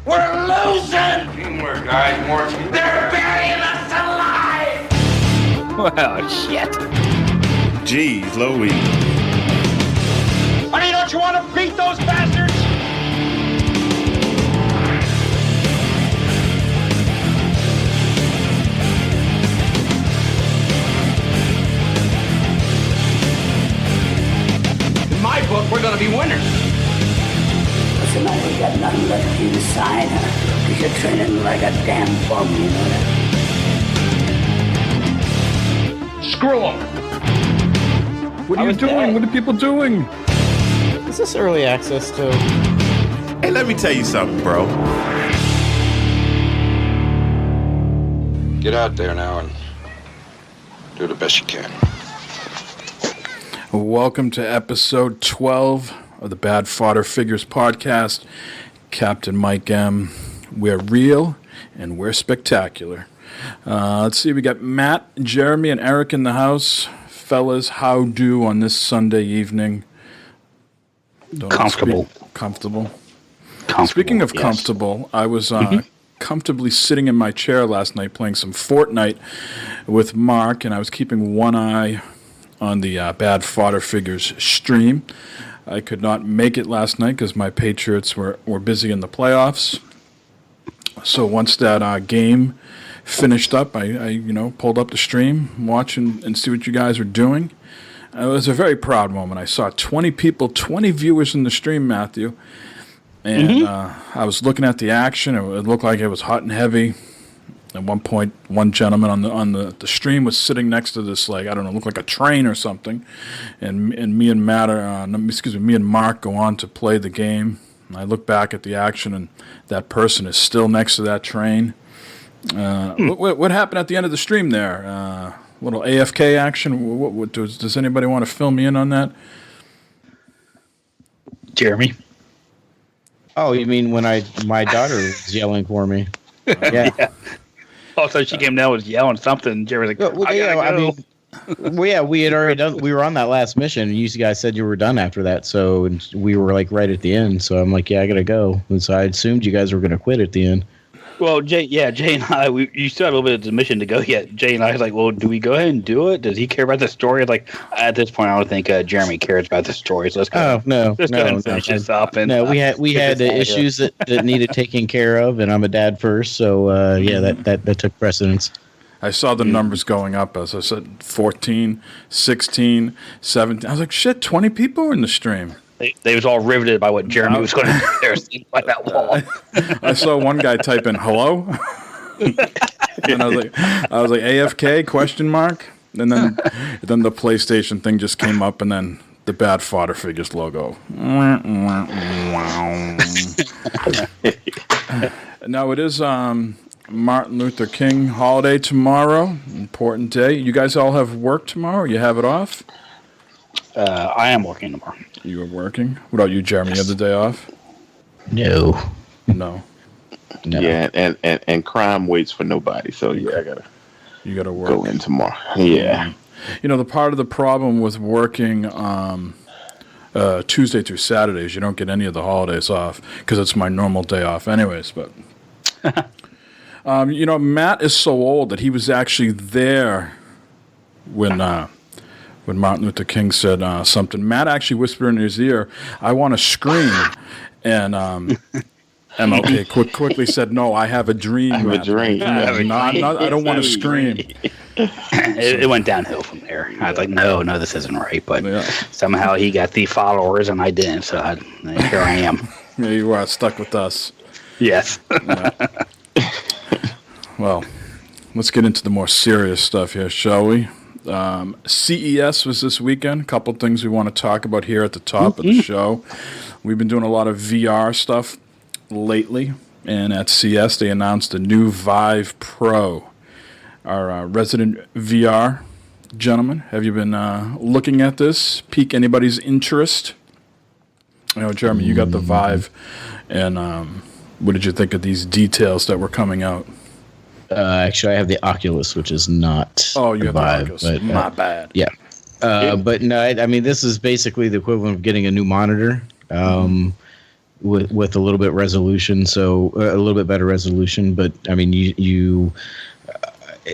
We're losing! Teamwork, guys, more teamwork. They're burying us alive! Well, shit. Jeez, Louie. Honey, don't you want to beat those bastards? In my book, we're going to be winners. Listen, I ain't got nothing left inside, because you're training like a damn bum, you know that? Screw them. What are you doing? What are people doing? Is this early access too? Hey, let me tell you something, bro. Get out there now and do the best you can. Welcome to episode 12 of the Bad Fodder Figures podcast. Captain Mike M. We're real and we're spectacular. Let's see, we got Matt, Jeremy, and Eric in the house. Fellas, how do on this Sunday evening? Comfortable. Comfortable. Speaking of comfortable, I was comfortably sitting in my chair last night playing some Fortnite with Mark, and I was keeping one eye on the Bad Fodder Figures stream. I could not make it last night because my Patriots were busy in the playoffs. So once that game finished up, I pulled up the stream, watch and see what you guys were doing. It was a very proud moment. I saw 20 people, 20 viewers in the stream, Matthew. And I was looking at the action. It looked like it was hot and heavy. At one point, one gentleman on the stream was sitting next to this, looked like a train or something. And me and me and Mark go on to play the game. And I look back at the action, and that person is still next to that train. What happened at the end of the stream there? Little AFK action. What does anybody want to fill me in on that? Jeremy. Oh, you mean when my daughter was yelling for me? Yeah. Also, she came down was yelling something. Jeremy's like, we had already done. We were on that last mission, and you guys said you were done after that. So we were like right at the end. So I'm like, yeah, I gotta go. And so I assumed you guys were gonna quit at the end. Well, Jay and I, you still had a little bit of the mission to go yet. Jay and I was like, well, do we go ahead and do it? Does he care about the story? Like, at this point, I don't think Jeremy cares about the story. So let's go. Go ahead and finish this up. And, we had issues that needed taking care of, and I'm a dad first. So, that took precedence. I saw the numbers going up, as I said, 14, 16, 17. I was like, shit, 20 people were in the stream. They was all riveted by what Jeremy was going to do there by that wall. I saw one guy type in hello, and I was like AFK question mark, and then the PlayStation thing just came up, and then the Bad Fodder Figures logo. Now it is Martin Luther King holiday tomorrow, important day. You guys all have work tomorrow? You have it off? I am working tomorrow. You are working? What about you, Jeremy? You have the day off? No. Yeah, and crime waits for nobody. So yeah, you gotta work. Go in tomorrow. Yeah. The part of the problem with working Tuesday through Saturdays, you don't get any of the holidays off because it's my normal day off, anyways. But Matt is so old that he was actually there when Martin Luther King said something. Matt actually whispered in his ear, "I want to scream," and MLK quickly said, "No, I have a dream." I have a dream. I don't want to scream. It went downhill from there. I was like, no, this isn't right. But somehow he got the followers and I didn't. So here I am. Yeah, you are stuck with us. Yes. Well, let's get into the more serious stuff here, shall we? CES was this weekend. A couple things we want to talk about here at the top of the show. We've been doing a lot of VR stuff lately, and at CES they announced the new Vive Pro. Our resident VR gentlemen, have you been looking at this? Pique anybody's interest? Jeremy, you got the Vive, and what did you think of these details that were coming out? Actually, I have the Oculus, which is not. Oh, you have Vive, the Oculus. but, My bad. Yeah. But no, I mean, this is basically the equivalent of getting a new monitor. with a little bit resolution, so a little bit better resolution. But I mean, you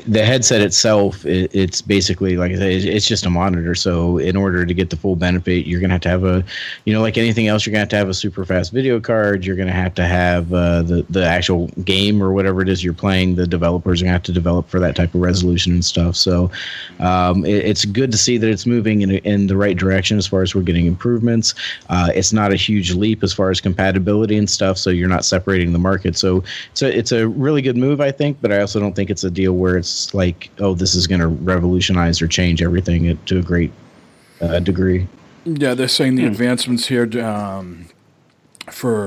the headset itself, it's basically, like I said, it's just a monitor. So in order to get the full benefit, you're going to have a, like anything else, you're going to have a super fast video card. You're going to have the actual game or whatever it is you're playing. The developers are going to have to develop for that type of resolution and stuff. So it's good to see that it's moving in the right direction as far as we're getting improvements. It's not a huge leap as far as compatibility and stuff. So you're not separating the market. So it's a really good move, I think. But I also don't think it's a deal where it's like, oh, this is going to revolutionize or change everything to a great degree. Yeah, they're saying the advancements here for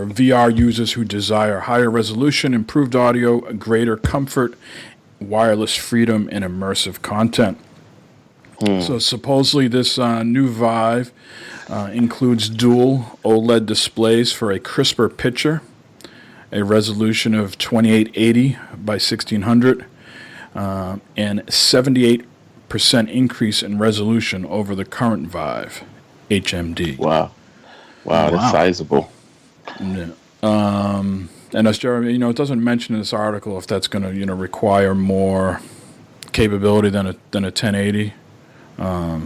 VR users who desire higher resolution, improved audio, greater comfort, wireless freedom, and immersive content. So supposedly this new Vive includes dual OLED displays for a crisper picture, a resolution of 2880 by 1600, and 78% increase in resolution over the current Vive HMD. Wow, that's sizable. Yeah. And as Jeremy, it doesn't mention in this article if that's going to, require more capability than a 1080. No,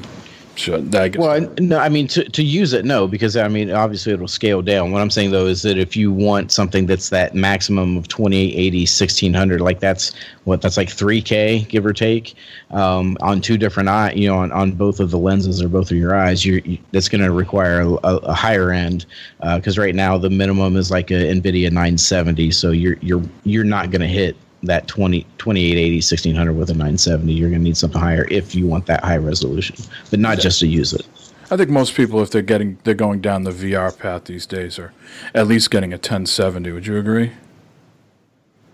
I mean, to use it, no, because I mean, obviously it'll scale down. What I'm saying though is that if you want something that's that maximum of 2880, 1600, like that's like 3K give or take, on two different on both of the lenses or both of your eyes, that's going to require a higher end, because right now the minimum is like a NVIDIA 970, so you're not going to hit that 2880 1600 with a 970. You're going to need something higher if you want that high resolution, but not just to use it. I think most people, if they're going down the VR path these days, are at least getting a 1070. Would you agree?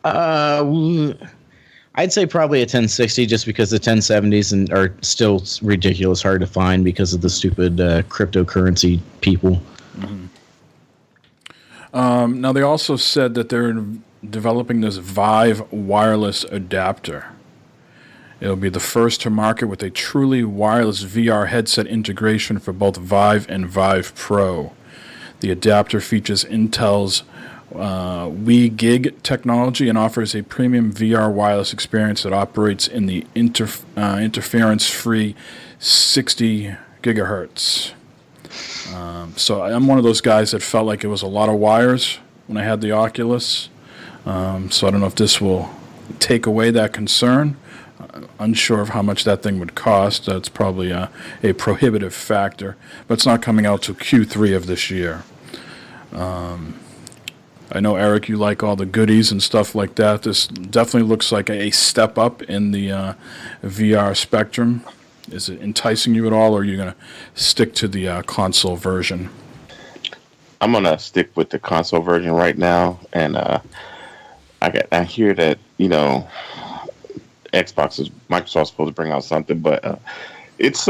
I'd say probably a 1060, just because the 1070s are still ridiculous hard to find because of the stupid cryptocurrency people. Mm-hmm. Now they also said that they're developing this Vive wireless adapter. It'll be the first to market with a truly wireless VR headset integration for both Vive and Vive Pro. The adapter features Intel's WeGig technology and offers a premium VR wireless experience that operates in the interference-free 60 gigahertz. So I'm one of those guys that felt like it was a lot of wires when I had the Oculus. So I don't know if this will take away that concern. Unsure of how much that thing would cost. That's probably a prohibitive factor. But it's not coming out till Q3 of this year. I know, Eric, you like all the goodies and stuff like that. This definitely looks like a step up in the VR spectrum. Is it enticing you at all, or are you going to stick to the console version? I'm going to stick with the console version right now. And I hear that, Microsoft's supposed to bring out something, but it's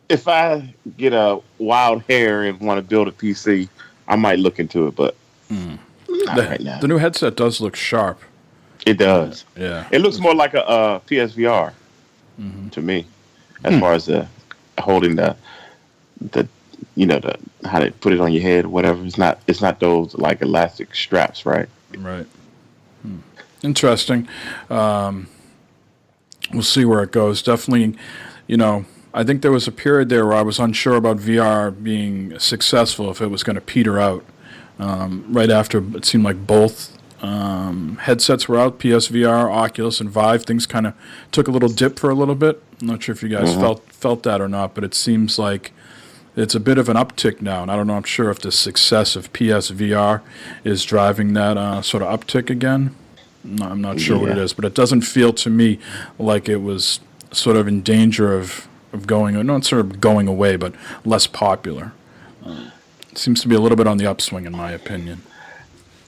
if I get a wild hair and want to build a PC, I might look into it, but not right now. The new headset does look sharp. It does. Yeah. It looks more like a PSVR to me, as far as holding the how they put it on your head or whatever. It's not those like elastic straps, right? Right. Interesting. We'll see where it goes. Definitely, I think there was a period there where I was unsure about VR being successful, if it was going to peter out. Right after it seemed like both headsets were out, PSVR, Oculus, and Vive, things kind of took a little dip for a little bit. I'm not sure if you guys felt that or not, but it seems like it's a bit of an uptick now. And I don't know, I'm sure if the success of PSVR is driving that sort of uptick again. I'm not sure what it is, but it doesn't feel to me like it was sort of in danger of going, not sort of going away, but less popular. It seems to be a little bit on the upswing, in my opinion.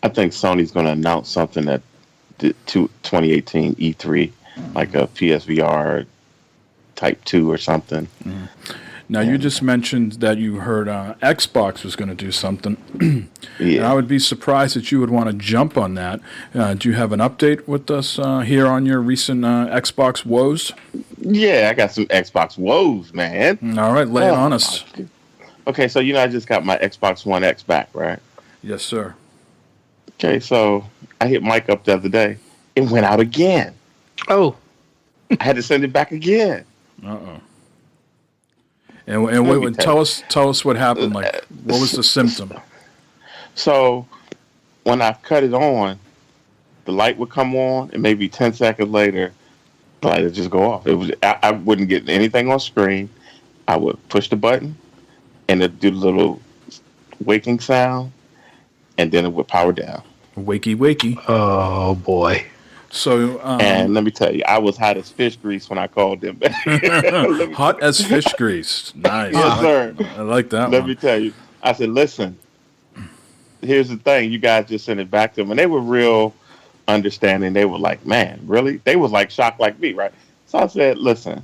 I think Sony's going to announce something at 2018 E3, like a PSVR Type 2 or something. Now, you just mentioned that you heard Xbox was going to do something. And I would be surprised that you would want to jump on that. Do you have an update with us here on your recent Xbox woes? Yeah, I got some Xbox woes, man. All right, lay it on us. Okay, so I just got my Xbox One X back, right? Yes, sir. Okay, so I hit Mike up the other day. It went out again. Oh. I had to send it back again. Uh-oh. And wait, tell us what happened. Like, what was the symptom? So when I cut it on, the light would come on, and maybe 10 seconds later, the light would just go off. I wouldn't get anything on screen. I would push the button, and it'd do the little waking sound, and then it would power down. Wakey. Oh boy. So and let me tell you, I was hot as fish grease when I called them back. Hot as fish grease. Nice. Yes, sir. I like that Let one. me tell you. I said, listen, here's the thing. You guys just send it back to them. And they were real understanding. They were like, man, really? They was like shocked like me, right? So I said, listen,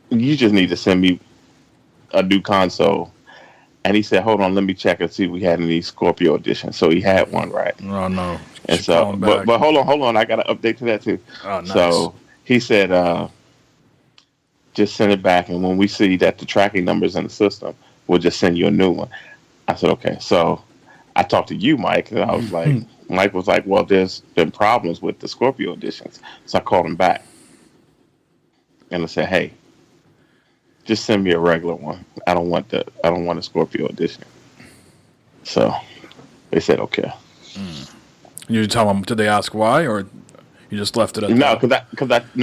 you just need to send me a new console. And he said, hold on, let me check and see if we had any Scorpio edition. So he had one, right? Oh, no. And so, but hold on. I got an update to that, too. Oh, nice. So he said, just send it back. And when we see that the tracking number's in the system, we'll just send you a new one. I said, okay. So I talked to you, Mike, and I was like, Mike was like, well, there's been problems with the Scorpio editions. So I called him back. And I said, hey, just send me a regular one. I don't want a Scorpio edition. So they said okay. You tell them? Did they ask why, or you just left it at no? that?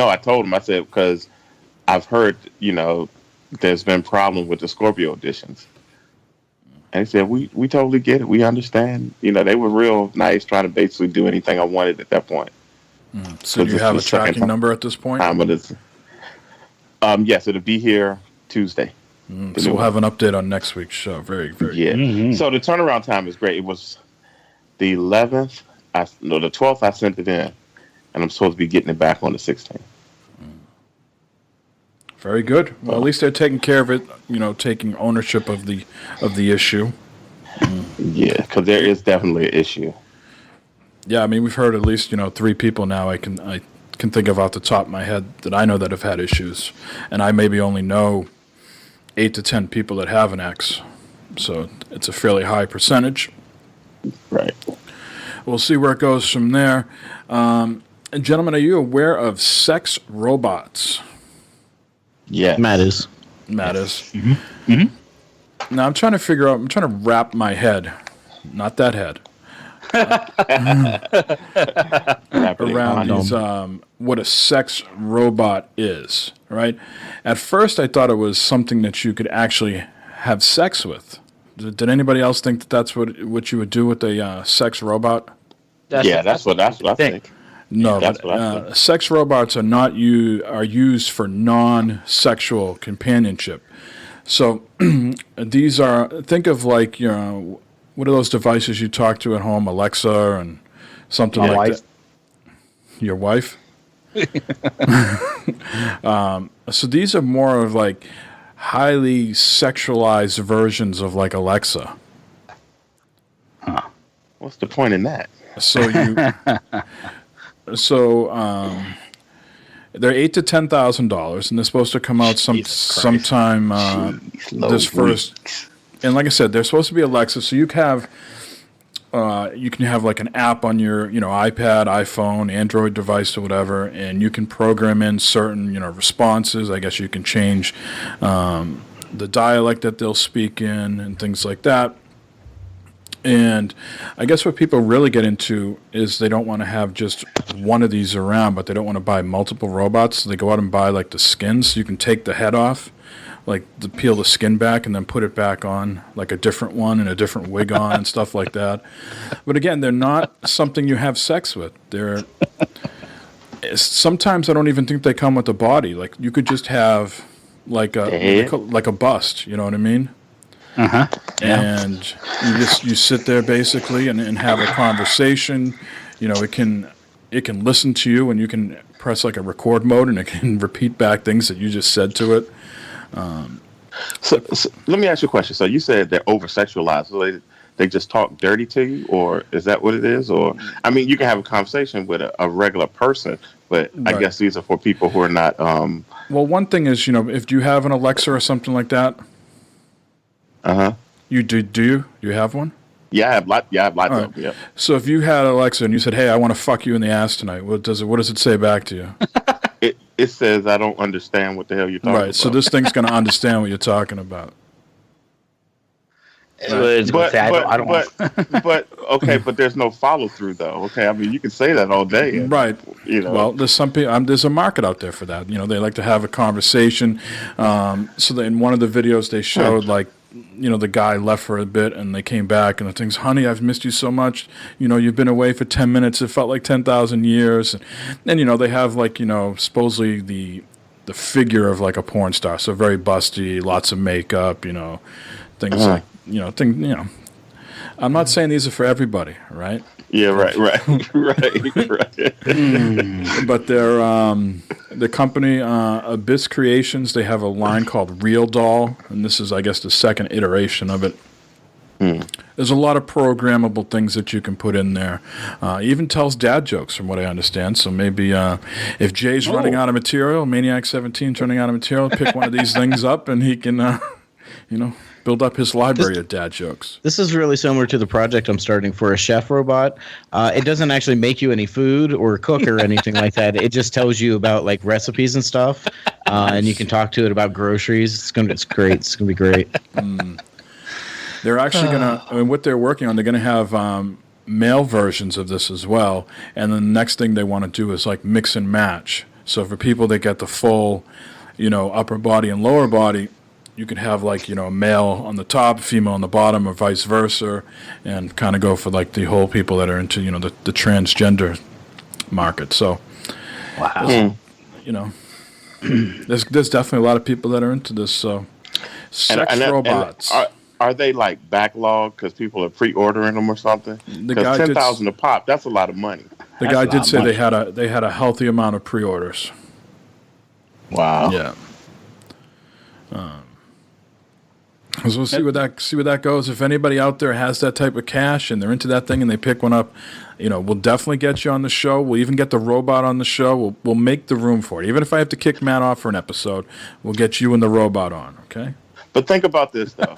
I told them. I said because I've heard there's been problems with the Scorpio editions. And he said we totally get it. We understand. They were real nice, trying to basically do anything I wanted at that point. So you have a tracking number at this point? Yes, it'll be here Tuesday. So we'll have an update on next week's show. Very, very good. Mm-hmm. So the turnaround time is great. It was the 11th. The 12th I sent it in, and I'm supposed to be getting it back on the 16th. Very good. Well, at least they're taking care of it. Taking ownership of the issue. Yeah, because there is definitely an issue. Yeah, I mean we've heard at least 3 people now. I can think of off the top of my head that I know that have had issues, and I maybe only know 8 to 10 people that have an X, so it's a fairly high percentage. Right. We'll see where it goes from there. And gentlemen, are you aware of sex robots? Yeah, Matt is. Mm-hmm. Mm-hmm. Now I'm trying to wrap my head, not that head, around these, what a sex robot is, right? At first, I thought it was something that you could actually have sex with. Did anybody else think that that's what you would do with a sex robot? That's what I think. No, that's what I think. Sex robots are used for non-sexual companionship. So these are, think of like, what are those devices you talk to at home, Alexa and something My like wife. that? Your wife? So these are more of like highly sexualized versions of like Alexa. What's the point in that? So they're $8,000 to $10,000, and they're supposed to come out sometime this first. And like I said, they're supposed to be Alexa, so you can have like an app on your iPad, iPhone, Android device or whatever, and you can program in certain responses. I guess you can change the dialect that they'll speak in and things like that. And I guess what people really get into is they don't want to have just one of these around, but they don't want to buy multiple robots. So they go out and buy like the skins. So you can take the head off, like to peel the skin back and then put it back on, like a different one and a different wig on and stuff like that. But again, they're not something you have sex with. Sometimes I don't even think they come with a body. Like you could just have like a bust. You know what I mean? Uh-huh. Yeah. And you sit there basically and have a conversation. It can listen to you, and you can press like a record mode, and it can repeat back things that you just said to it. So let me ask you a question. So you said they're over sexualized. So they just talk dirty to you, or is that what it is? Or I mean, you can have a conversation with a regular person, but Right. I guess these are for people who are not. Well, one thing is, if you have an Alexa or something like that. You do? Do you? You have one? Yeah, I have lots of them. Yeah. So if you had Alexa and you said, "Hey, I want to fuck you in the ass tonight," what does it say back to you? It says I don't understand what the hell you're talking about. Right. So this thing's going to understand what you're talking about. But there's no follow through though. Okay, I mean you can say that all day, right? You know, well, there's some people. There's a market out there for that. You know, they like to have a conversation. So in one of the videos they showed, like, you know, the guy left for a bit and they came back and the thing's, honey, I've missed you so much. You know, you've been away for 10 minutes. It felt like 10,000 years. And you know, they have like, you know, supposedly the figure of like a porn star, so very busty, lots of makeup. You know, things like. You know, I'm not saying these are for everybody, right? Yeah, right. But the company, Abyss Creations, they have a line called Real Doll, and this is, I guess, the second iteration of it. There's a lot of programmable things that you can put in there. Even tells dad jokes, from what I understand. So maybe if Jay's running out of material, Maniac 17's running out of material, pick one of these things up, and he can, you know, build up his library of dad jokes. This is really similar to the project I'm starting for a chef robot. It doesn't actually make you any food or cook or anything like that. It just tells you about like recipes and stuff, and you can talk to it about groceries. It's great. It's gonna be great. They're actually gonna. I mean, what they're working on, they're gonna have male versions of this as well. And then the next thing they want to do is like mix and match. So for people that get the full, you know, upper body and lower body, you could have like, you know, a male on the top, female on the bottom, or vice versa, and kind of go for like the whole people that are into, you know, the transgender market. So, wow, you know, there's definitely a lot of people that are into this. So, sex robots. Are they like backlog because people are pre-ordering them or something? Because 10,000 a pop, that's a lot of money. The guy did say they had a healthy amount of pre-orders. Wow. Yeah. So we'll see where that goes. If anybody out there has that type of cash and they're into that thing and they pick one up, you know, we'll definitely get you on the show. We'll even get the robot on the show. We'll make the room for it. Even if I have to kick Matt off for an episode, we'll get you and the robot on. Okay. But think about this though.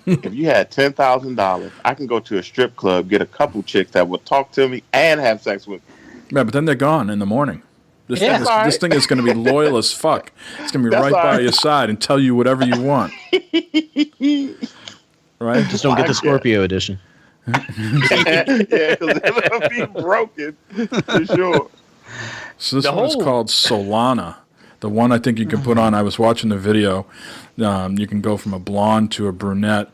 If you had $10,000, I can go to a strip club, get a couple chicks that would talk to me and have sex with me. Yeah, but then they're gone in the morning. This thing is going to be loyal as fuck. It's going to be right by your side and tell you whatever you want. Right? Just don't get the Scorpio edition. Yeah, because it'll be broken for sure. So this one is called Solana. The one I think you can put on, I was watching the video. You can go from a blonde to a brunette,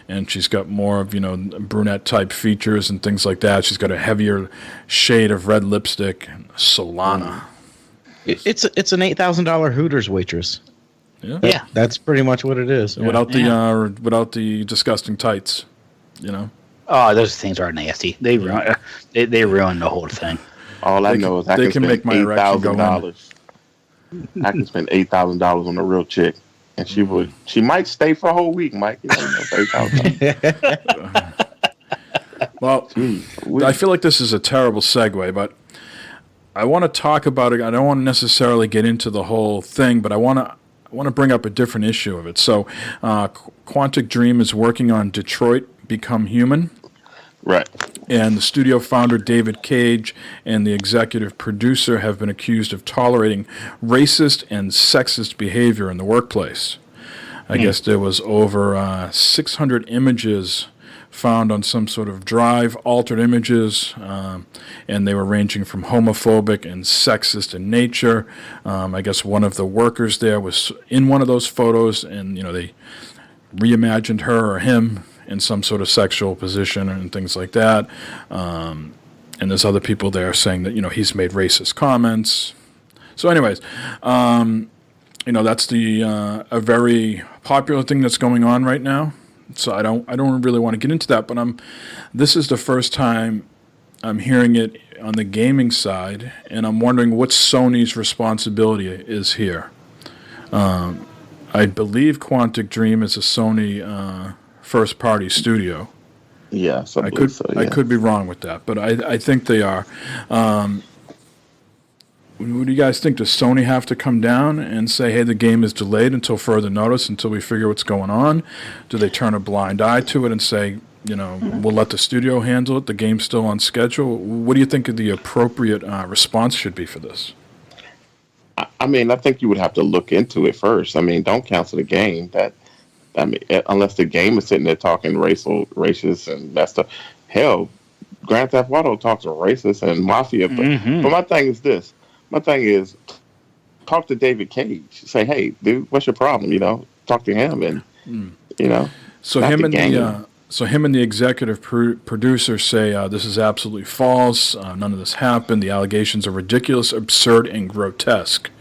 and she's got more of, you know, brunette type features and things like that. She's got a heavier shade of red lipstick. Solana. It's an $8,000 Hooters waitress. Yeah, that's pretty much what it is. Without the disgusting tights, you know. Oh, those things are nasty. They ruin the whole thing. All I know is I can spend $8,000. I can spend $8,000 on a real chick, and she might stay for a whole week, Mike. You know, $8,000. Well, I feel like this is a terrible segue, but I want to talk about it. I don't want to necessarily get into the whole thing, but I want to bring up a different issue of it. So, Quantic Dream is working on Detroit Become Human. Right. And the studio founder, David Cage, and the executive producer have been accused of tolerating racist and sexist behavior in the workplace. I guess there was over 600 images found on some sort of drive, altered images, and they were ranging from homophobic and sexist in nature. I guess one of the workers there was in one of those photos, and, you know, they reimagined her or him in some sort of sexual position and things like that. And there's other people there saying that, you know, he's made racist comments. So anyways, you know, that's a very popular thing that's going on right now. So I don't really want to get into that, but this is the first time I'm hearing it on the gaming side, and I'm wondering what Sony's responsibility is here. I believe Quantic Dream is a Sony first-party studio. Yes, I could be wrong with that, but I think they are. what do you guys think? Does Sony have to come down and say, hey, the game is delayed until further notice, until we figure what's going on? Do they turn a blind eye to it and say, we'll let the studio handle it, the game's still on schedule? What do you think the appropriate response should be for this? I mean, I think you would have to look into it first. I mean, don't cancel the game. Unless the game is sitting there talking racist and that stuff. Hell, Grand Theft Auto talks racist and mafia. But my thing is this. My thing is, talk to David Cage. Say, hey, dude, what's your problem? Talk to him, and So him and the executive producer say this is absolutely false. None of this happened. The allegations are ridiculous, absurd, and grotesque.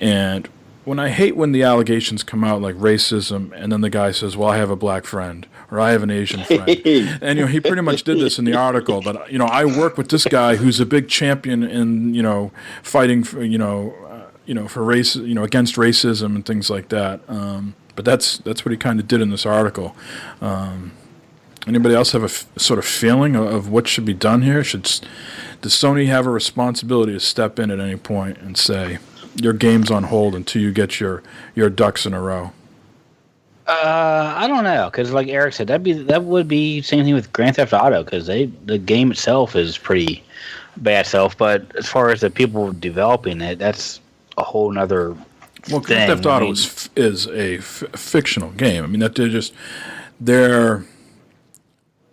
And I hate when the allegations come out like racism, and then the guy says, "Well, I have a black friend." Or I have an Asian friend, and he pretty much did this in the article. That I work with this guy who's a big champion in fighting for for race against racism and things like that. But that's what he kind of did in this article. Anybody else have a sort of feeling of what should be done here? Does Sony have a responsibility to step in at any point and say your game's on hold until you get your ducks in a row? I don't know, because like Eric said, that would be same thing with Grand Theft Auto, because the game itself is pretty bad self, but as far as the people developing it, that's a whole nother Grand Theft Auto is a fictional game. I mean, that they're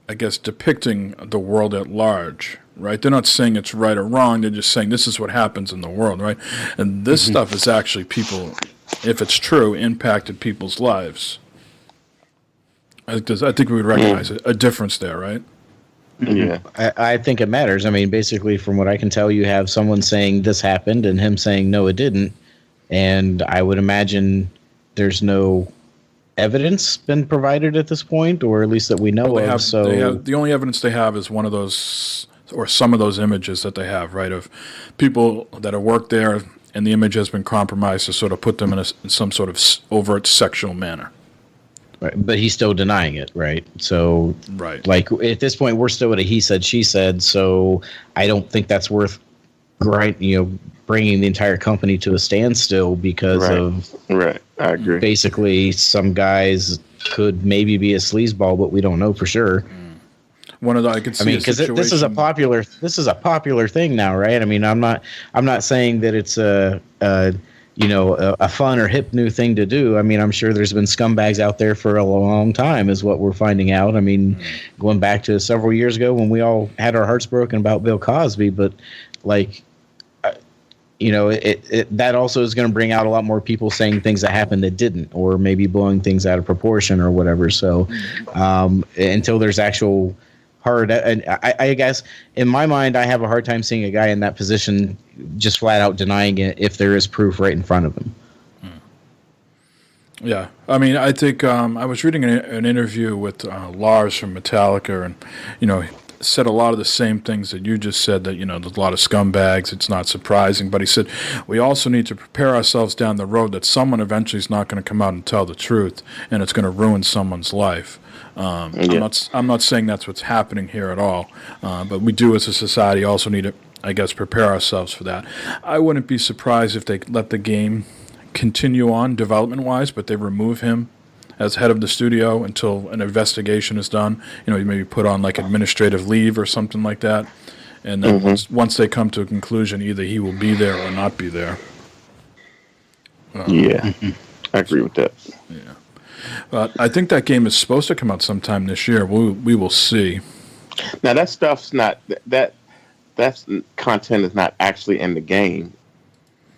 I guess depicting the world at large, right? They're not saying it's right or wrong. They're just saying this is what happens in the world, right? And this stuff is actually people, if it's true, impacted people's lives. I think we would recognize a difference there, right? Yeah. I think it matters. I mean, basically, from what I can tell, you have someone saying this happened and him saying no, it didn't. And I would imagine there's no evidence been provided at this point, or at least that we know of. The only evidence they have is one of those, or some of those images that they have, right, of people that have worked there, and the image has been compromised to sort of put them in some sort of overt sexual manner. Right, but he's still denying it, right? So, right, like at this point, we're still at a he said, she said. So I don't think that's worth, bringing the entire company to a standstill because of. Right, I agree. Basically, some guys could maybe be a sleazeball, but we don't know for sure. One of the I could see. I mean, because this is a popular thing now, right? I mean, I'm not saying that it's a fun or hip new thing to do. I mean, I'm sure there's been scumbags out there for a long time, is what we're finding out. I mean, going back to several years ago when we all had our hearts broken about Bill Cosby, but like, that also is going to bring out a lot more people saying things that happened that didn't, or maybe blowing things out of proportion or whatever. So, until there's actual hard, and I guess in my mind, I have a hard time seeing a guy in that position just flat out denying it if there is proof right in front of him. Yeah, I mean, I think I was reading an interview with Lars from Metallica, and said a lot of the same things that you just said, that there's a lot of scumbags. It's not surprising, but he said we also need to prepare ourselves down the road that someone eventually is not going to come out and tell the truth, and it's going to ruin someone's life. I'm not saying that's what's happening here at all, but we do as a society also need to, I guess, prepare ourselves for that. I wouldn't be surprised if they let the game continue on development-wise, but they remove him as head of the studio until an investigation is done. You maybe put on like administrative leave or something like that, and then once they come to a conclusion, either he will be there or not be there. I agree with that. Yeah. But I think that game is supposed to come out sometime this year. We will see. Now that stuff's not that content is not actually in the game,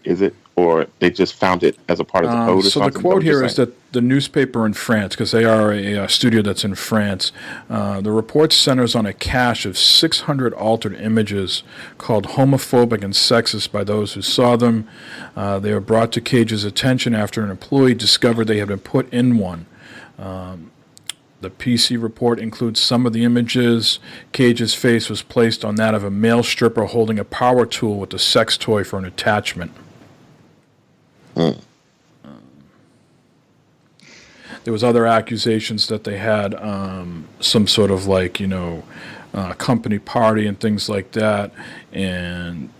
is it? Or they just found it as a part of the code? So the quote here is that the newspaper in France, because they are a studio that's in France, the report centers on a cache of 600 altered images called homophobic and sexist by those who saw them. They were brought to Cage's attention after an employee discovered they had been put in one. The PC report includes some of the images. Cage's face was placed on that of a male stripper holding a power tool with a sex toy for an attachment. There was other accusations that they had some sort of company party and things like that, and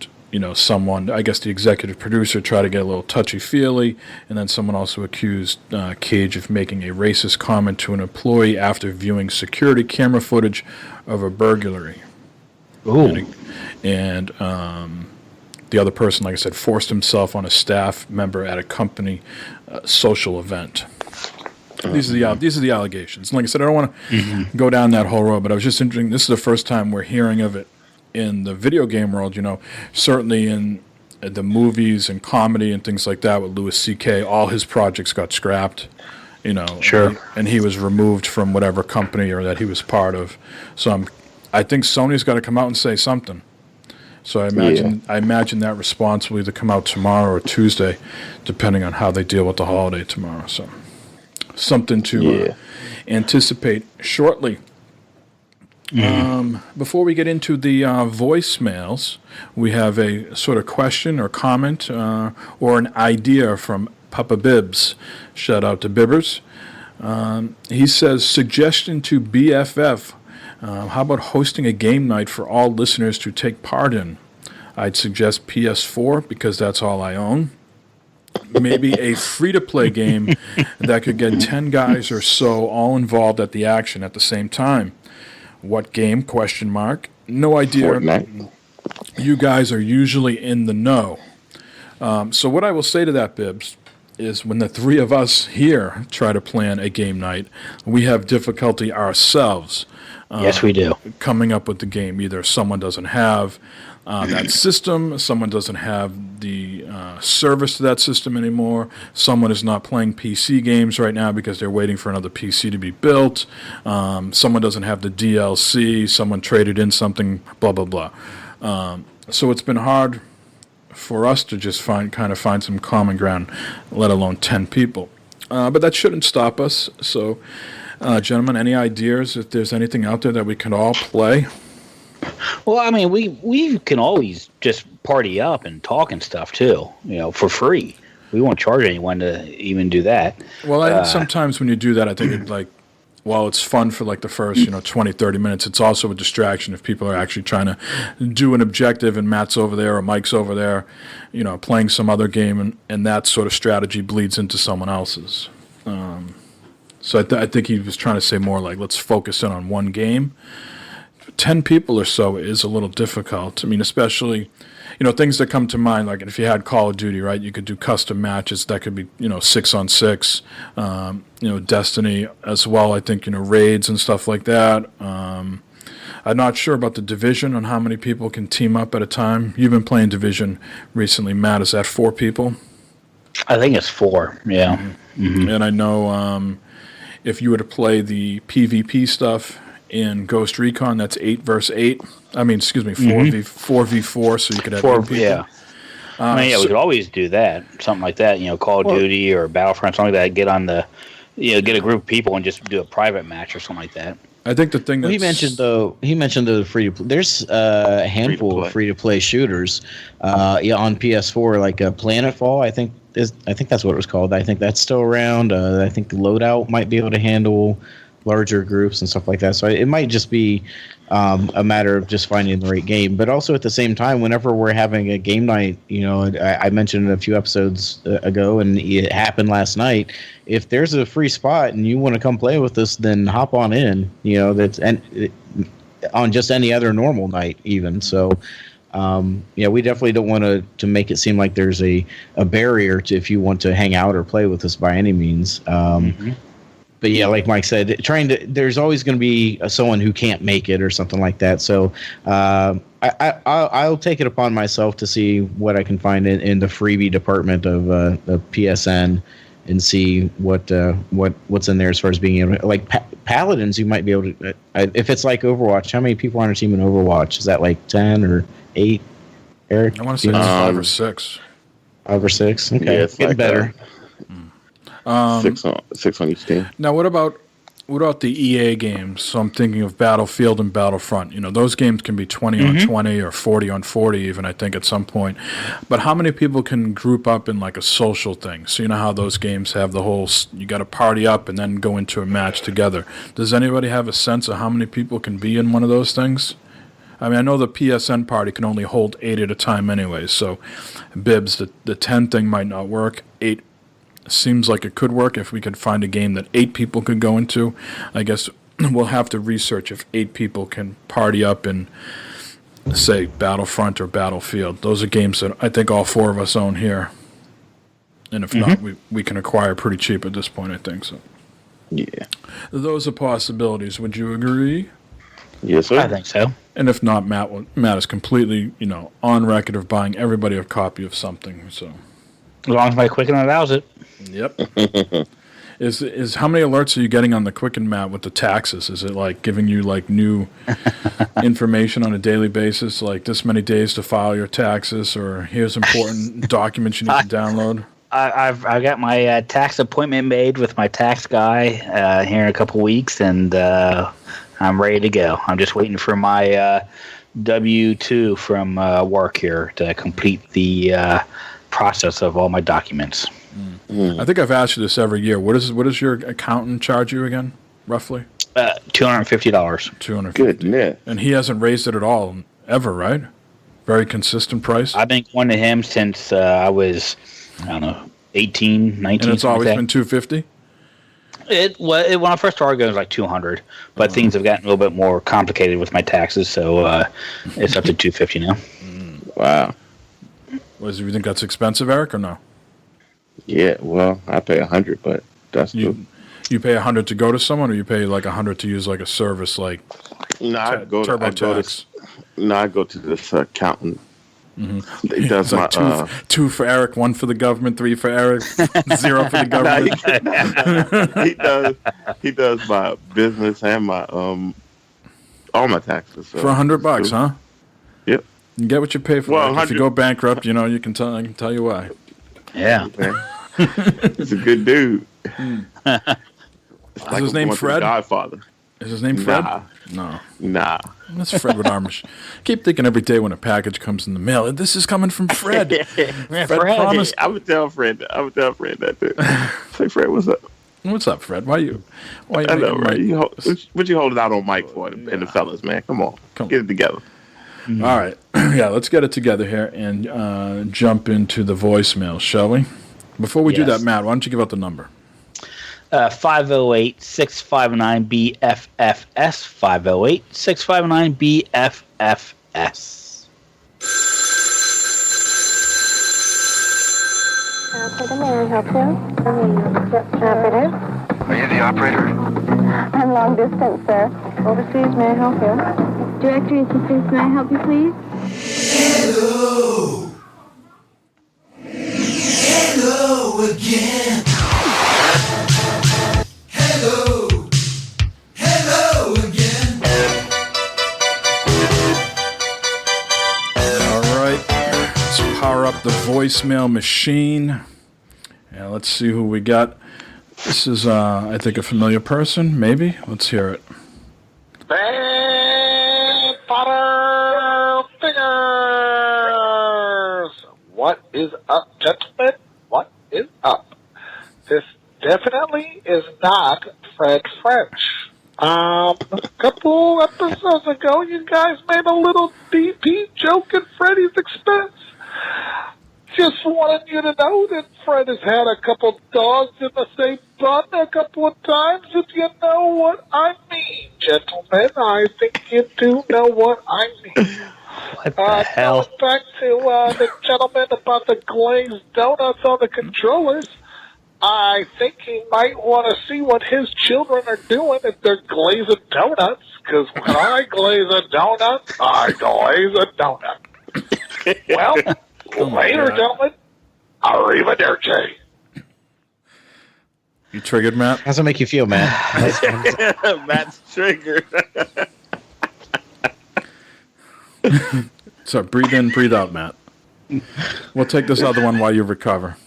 someone, I guess the executive producer, tried to get a little touchy-feely, and then someone also accused Cage of making a racist comment to an employee after viewing security camera footage of a burglary. Ooh. And the other person, like I said, forced himself on a staff member at a company social event. These are the allegations. And like I said, I don't want to go down that whole road, but I was just interested. This is the first time we're hearing of it in the video game world. Certainly in the movies and comedy and things like that with Louis C.K., all his projects got scrapped. Sure. And he was removed from whatever company or that he was part of. So I think Sony's got to come out and say something. So I imagine that response will either come out tomorrow or Tuesday, depending on how they deal with the holiday tomorrow. So something to anticipate shortly. Before we get into the voicemails, we have a sort of question or comment or an idea from Papa Bibbs. Shout out to Bibbers. He says, suggestion to BFF. How about hosting a game night for all listeners to take part in? I'd suggest PS4 because that's all I own. Maybe a free-to-play game that could get 10 guys or so all involved at the action at the same time. What game? ? No idea. Fortnite. You guys are usually in the know. So what I will say to that, Bibbs, is when the three of us here try to plan a game night, we have difficulty ourselves. Yes, we do. Coming up with the game. Either someone doesn't have that system, someone doesn't have the service to that system anymore, someone is not playing PC games right now because they're waiting for another PC to be built, someone doesn't have the DLC, someone traded in something, blah, blah, blah. So it's been hard for us to just find some common ground, let alone 10 people. But that shouldn't stop us. So, gentlemen, any ideas if there's anything out there that we can all play? Well, I mean, we can always just party up and talk and stuff too, for free. We won't charge anyone to even do that. Well, sometimes when you do that, I think while it's fun for the first 20, 30 minutes, it's also a distraction if people are actually trying to do an objective and Matt's over there or Mike's over there, playing some other game, and that sort of strategy bleeds into someone else's. So I think he was trying to say more let's focus in on one game. 10 people or so is a little difficult. I mean, especially, things that come to mind, like if you had Call of Duty, right, you could do custom matches. That could be, 6-on-6, Destiny as well. I think, raids and stuff like that. I'm not sure about the Division on how many people can team up at a time. You've been playing Division recently, Matt. Is that 4 people? I think it's 4, yeah. Mm-hmm. And I know if you were to play the PvP stuff in Ghost Recon, that's 8 versus 8. I mean, 4v4, so you could have 4, 8 people. Yeah. We could always do that, something like that. Call of Duty or Battlefront, something like that. Get on the, get a group of people and just do a private match or something like that. I think the thing he mentioned the free to play. There's a handful of free to play shooters, on PS4, like Planetfall. I think that's what it was called. I think that's still around. I think Loadout might be able to handle larger groups and stuff like that. So it might just be a matter of just finding the right game. But also at the same time, whenever we're having a game night, I mentioned a few episodes ago, and it happened last night. If there's a free spot and you want to come play with us, then hop on in. On just any other normal night, even. So, we definitely don't want to make it seem like there's a barrier to if you want to hang out or play with us by any means. But yeah, like Mike said, there's always going to be someone who can't make it or something like that. So I'll take it upon myself to see what I can find in the freebie department of the PSN and see what's in there as far as being able to, Paladins. You might be able to, if it's like Overwatch. How many people on a team in Overwatch? Is that 10 or 8? Eric, I want to say it's 5 or 6. 5 or 6. Okay, yeah, it's getting better. 6 on each team. Now, what about the EA games? So I'm thinking of Battlefield and Battlefront. Those games can be 20 on 20 or 40 on 40 even, I think, at some point. But how many people can group up in a social thing? So you know how those games have the whole, you got to party up and then go into a match together. Does anybody have a sense of how many people can be in one of those things? I mean, I know the PSN party can only hold 8 at a time anyway, so Bibbs, the 10 thing might not work. 8 seems like it could work if we could find a game that 8 people could go into. I guess we'll have to research if 8 people can party up in, say, Battlefront or Battlefield. Those are games that I think all 4 of us own here. And if not, we can acquire pretty cheap at this point, I think. So, Yeah. those are possibilities. Would you agree? Yes, sir. I think so. And if not, Matt is completely, on record of buying everybody a copy of something. So, As long as my Quicken allows it. yep. Is how many alerts are you getting on the Quicken, Matt, with the taxes? Is it like giving you like new information on a daily basis, like this many days to file your taxes, or here's important documents you need to download? I've got my tax appointment made with my tax guy here in a couple weeks, and I'm ready to go. I'm just waiting for my W-2 from work here to complete the process of all my documents. I think I've asked you this every year. What does your accountant charge you again, roughly? $250. $250. Goodness. And he hasn't raised it at all, ever, right? Very consistent price. I've been going to him since I was, 18, 19. And it's always been $250? When I first started, it was like $200, but things have gotten a little bit more complicated with my taxes, so it's up to $250 now. Wow. Do you think that's expensive, Eric, or no? Yeah, well, I pay $100, but that's You pay $100 to go to someone, or you pay like $100 to use like a service like I go TurboTax? I go to this accountant. Mm-hmm. He does like my two for Eric, 1 for the government, 3 for Eric, 0 for the government. he does my business and my all my taxes. So. For $100, huh? Yep. You get what you pay for. Well, if you go bankrupt, I can tell you why. Yeah. He's a good dude. Is his name Fred? Godfather. Is his name Fred? Nah. That's Fred with Armish. Keep thinking every day when a package comes in the mail, this is coming from Fred. Fred promised. I would tell Fred that too. Say, Fred, what's up? What's up, Fred? Why you I know, right? What you holding out on Mike for and the fellas, man? Come on. Get it together. Mm-hmm. All right. Yeah, let's get it together here and jump into the voicemail, shall we? Before we do that, Matt, why don't you give out the number? 508-659-BFFS. 508-659-BFFS. Operator, may I help you? Operator? Are you the operator? I'm long distance, sir. Overseas, may I help you? Directory assistance, may I help you, please? Hello. Hello again. Hello. Hello again. All right. Let's power up the voicemail machine. And let's see who we got. This is, I think, a familiar person, maybe. Let's hear it. Fodder fingers. What is up, gentlemen? What is up? This definitely is not Fred French. A couple episodes ago, you guys made a little DP joke at Freddy's expense. Just wanted you to know that Fred has had a couple dogs in the same bun a couple of times, if you know what I mean, gentlemen. I think you do know what I mean. What the hell? Going back to the gentleman about the glazed donuts on the controllers, I think he might want to see what his children are doing if they're glazing donuts, because when I glaze a donut, I glaze a donut. Well... Later, gentlemen. Arrivederci. You triggered, Matt? How's it make you feel, Matt? Matt's triggered. So breathe in, breathe out, Matt. We'll take this other one while you recover.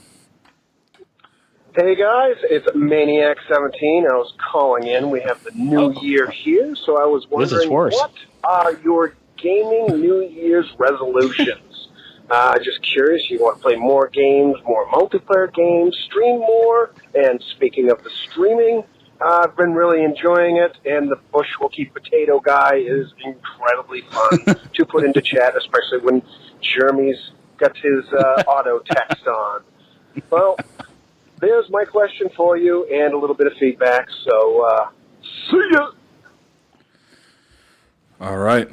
Hey guys, it's Maniac17. I was calling in. We have the new year here, so I was wondering what are your gaming New Year's resolutions? Just curious, you want to play more games, more multiplayer games, stream more, and speaking of the streaming, I've been really enjoying it, and the bushwookie potato guy is incredibly fun to put into chat, especially when Jeremy's got his auto text on. Well, there's my question for you and a little bit of feedback, so see ya! All right.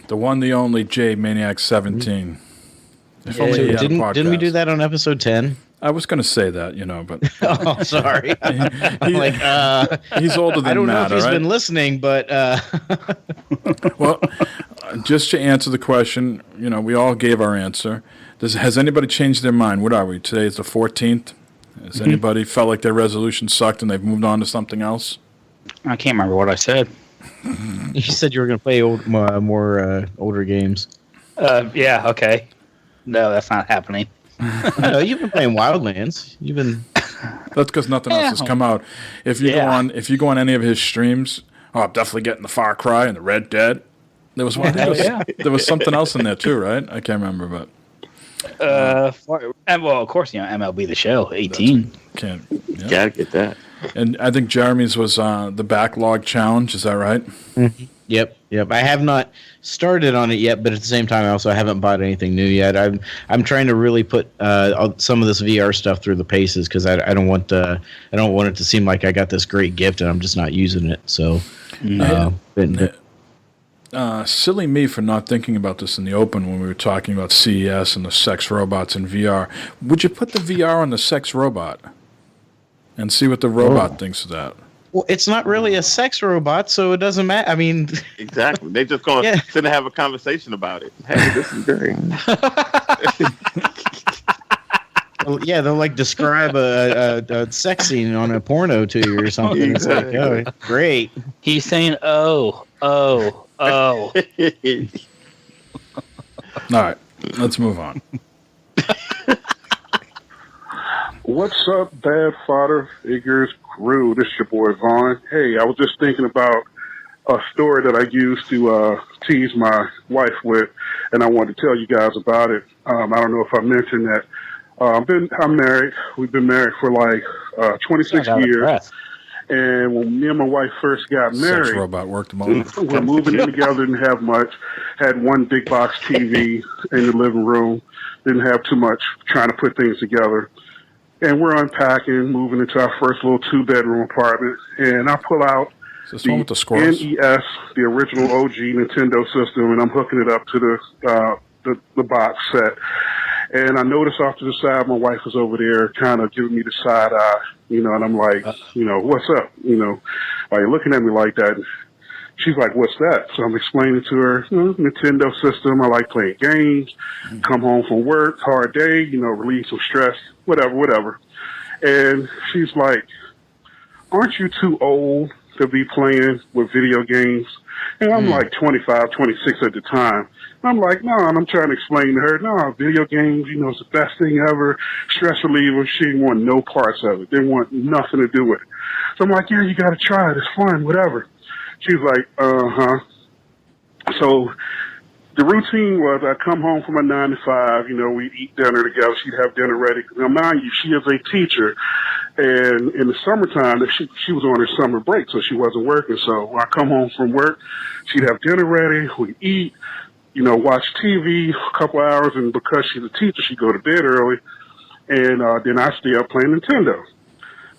The one, the only J Maniac 17. If only he had a Didn't we podcast. do that on episode 10? I was going to say that, but Oh, sorry. he's older than Matt. I don't know if he's all right? been listening, but Well, just to answer the question, we all gave our answer. Has anybody changed their mind? What are we? Today is the 14th. Has anybody felt like their resolution sucked and they've moved on to something else? I can't remember what I said. You said you were going to play more older games. Yeah, okay. No, that's not happening. No, you've been playing Wildlands. You've been. That's because nothing else has come out. If you go on any of his streams, I'm definitely getting the Far Cry and the Red Dead. There was one. There was something else in there too, right? I can't remember, but. Well, of course, MLB The Show 18. Gotta get that. And I think Jeremy's was the backlog challenge. Is that right? Mm-hmm. Yep. I have not started on it yet, but at the same time, I also haven't bought anything new yet. I'm trying to really put some of this VR stuff through the paces because I don't want it to seem like I got this great gift and I'm just not using it. So, silly me for not thinking about this in the open when we were talking about CES and the sex robots in VR. Would you put the VR on the sex robot and see what the robot thinks of that? Well, it's not really a sex robot, so it doesn't matter. I mean, exactly. They're just going to sit and have a conversation about it. Hey, this is great. Well, yeah, they'll describe a sex scene on a porno to you or something. Exactly. It's oh, great. He's saying, oh. All right, let's move on. What's up, Bad Fodder Figures crew? This is your boy Vaughn. Hey, I was just thinking about a story that I used to tease my wife with, and I wanted to tell you guys about it. I don't know if I mentioned that. I'm married. We've been married for 26 years. And when me and my wife first got married, sex robot worked them all. We're moving in together, didn't have much. Had one big box TV in the living room. Didn't have too much, trying to put things together. And we're unpacking, moving into our first little 2-bedroom apartment. And I pull out the NES, the original OG Nintendo system, and I'm hooking it up to the box set. And I noticed off to the side, my wife was over there kind of giving me the side eye, and I'm like, what's up? Why you looking at me like that? And she's like, what's that? So I'm explaining to her, Nintendo system. I like playing games, come home from work, hard day, relieve some stress, whatever. And she's like, aren't you too old to be playing with video games? And I'm like 25, 26 at the time. I'm like, no, and I'm trying to explain to her, no, video games, it's the best thing ever, stress reliever. She didn't want no parts of it. Didn't want nothing to do with it. So I'm like, yeah, you got to try it. It's fun, whatever. She's like, uh-huh. So the routine was I come home from a 9 to 5, we'd eat dinner together. She'd have dinner ready. Now, mind you, she is a teacher. And in the summertime, she was on her summer break, so she wasn't working. So when I come home from work, she'd have dinner ready. We'd eat. Watch TV a couple hours, and because she's a teacher, she'd go to bed early, and then I stay up playing Nintendo.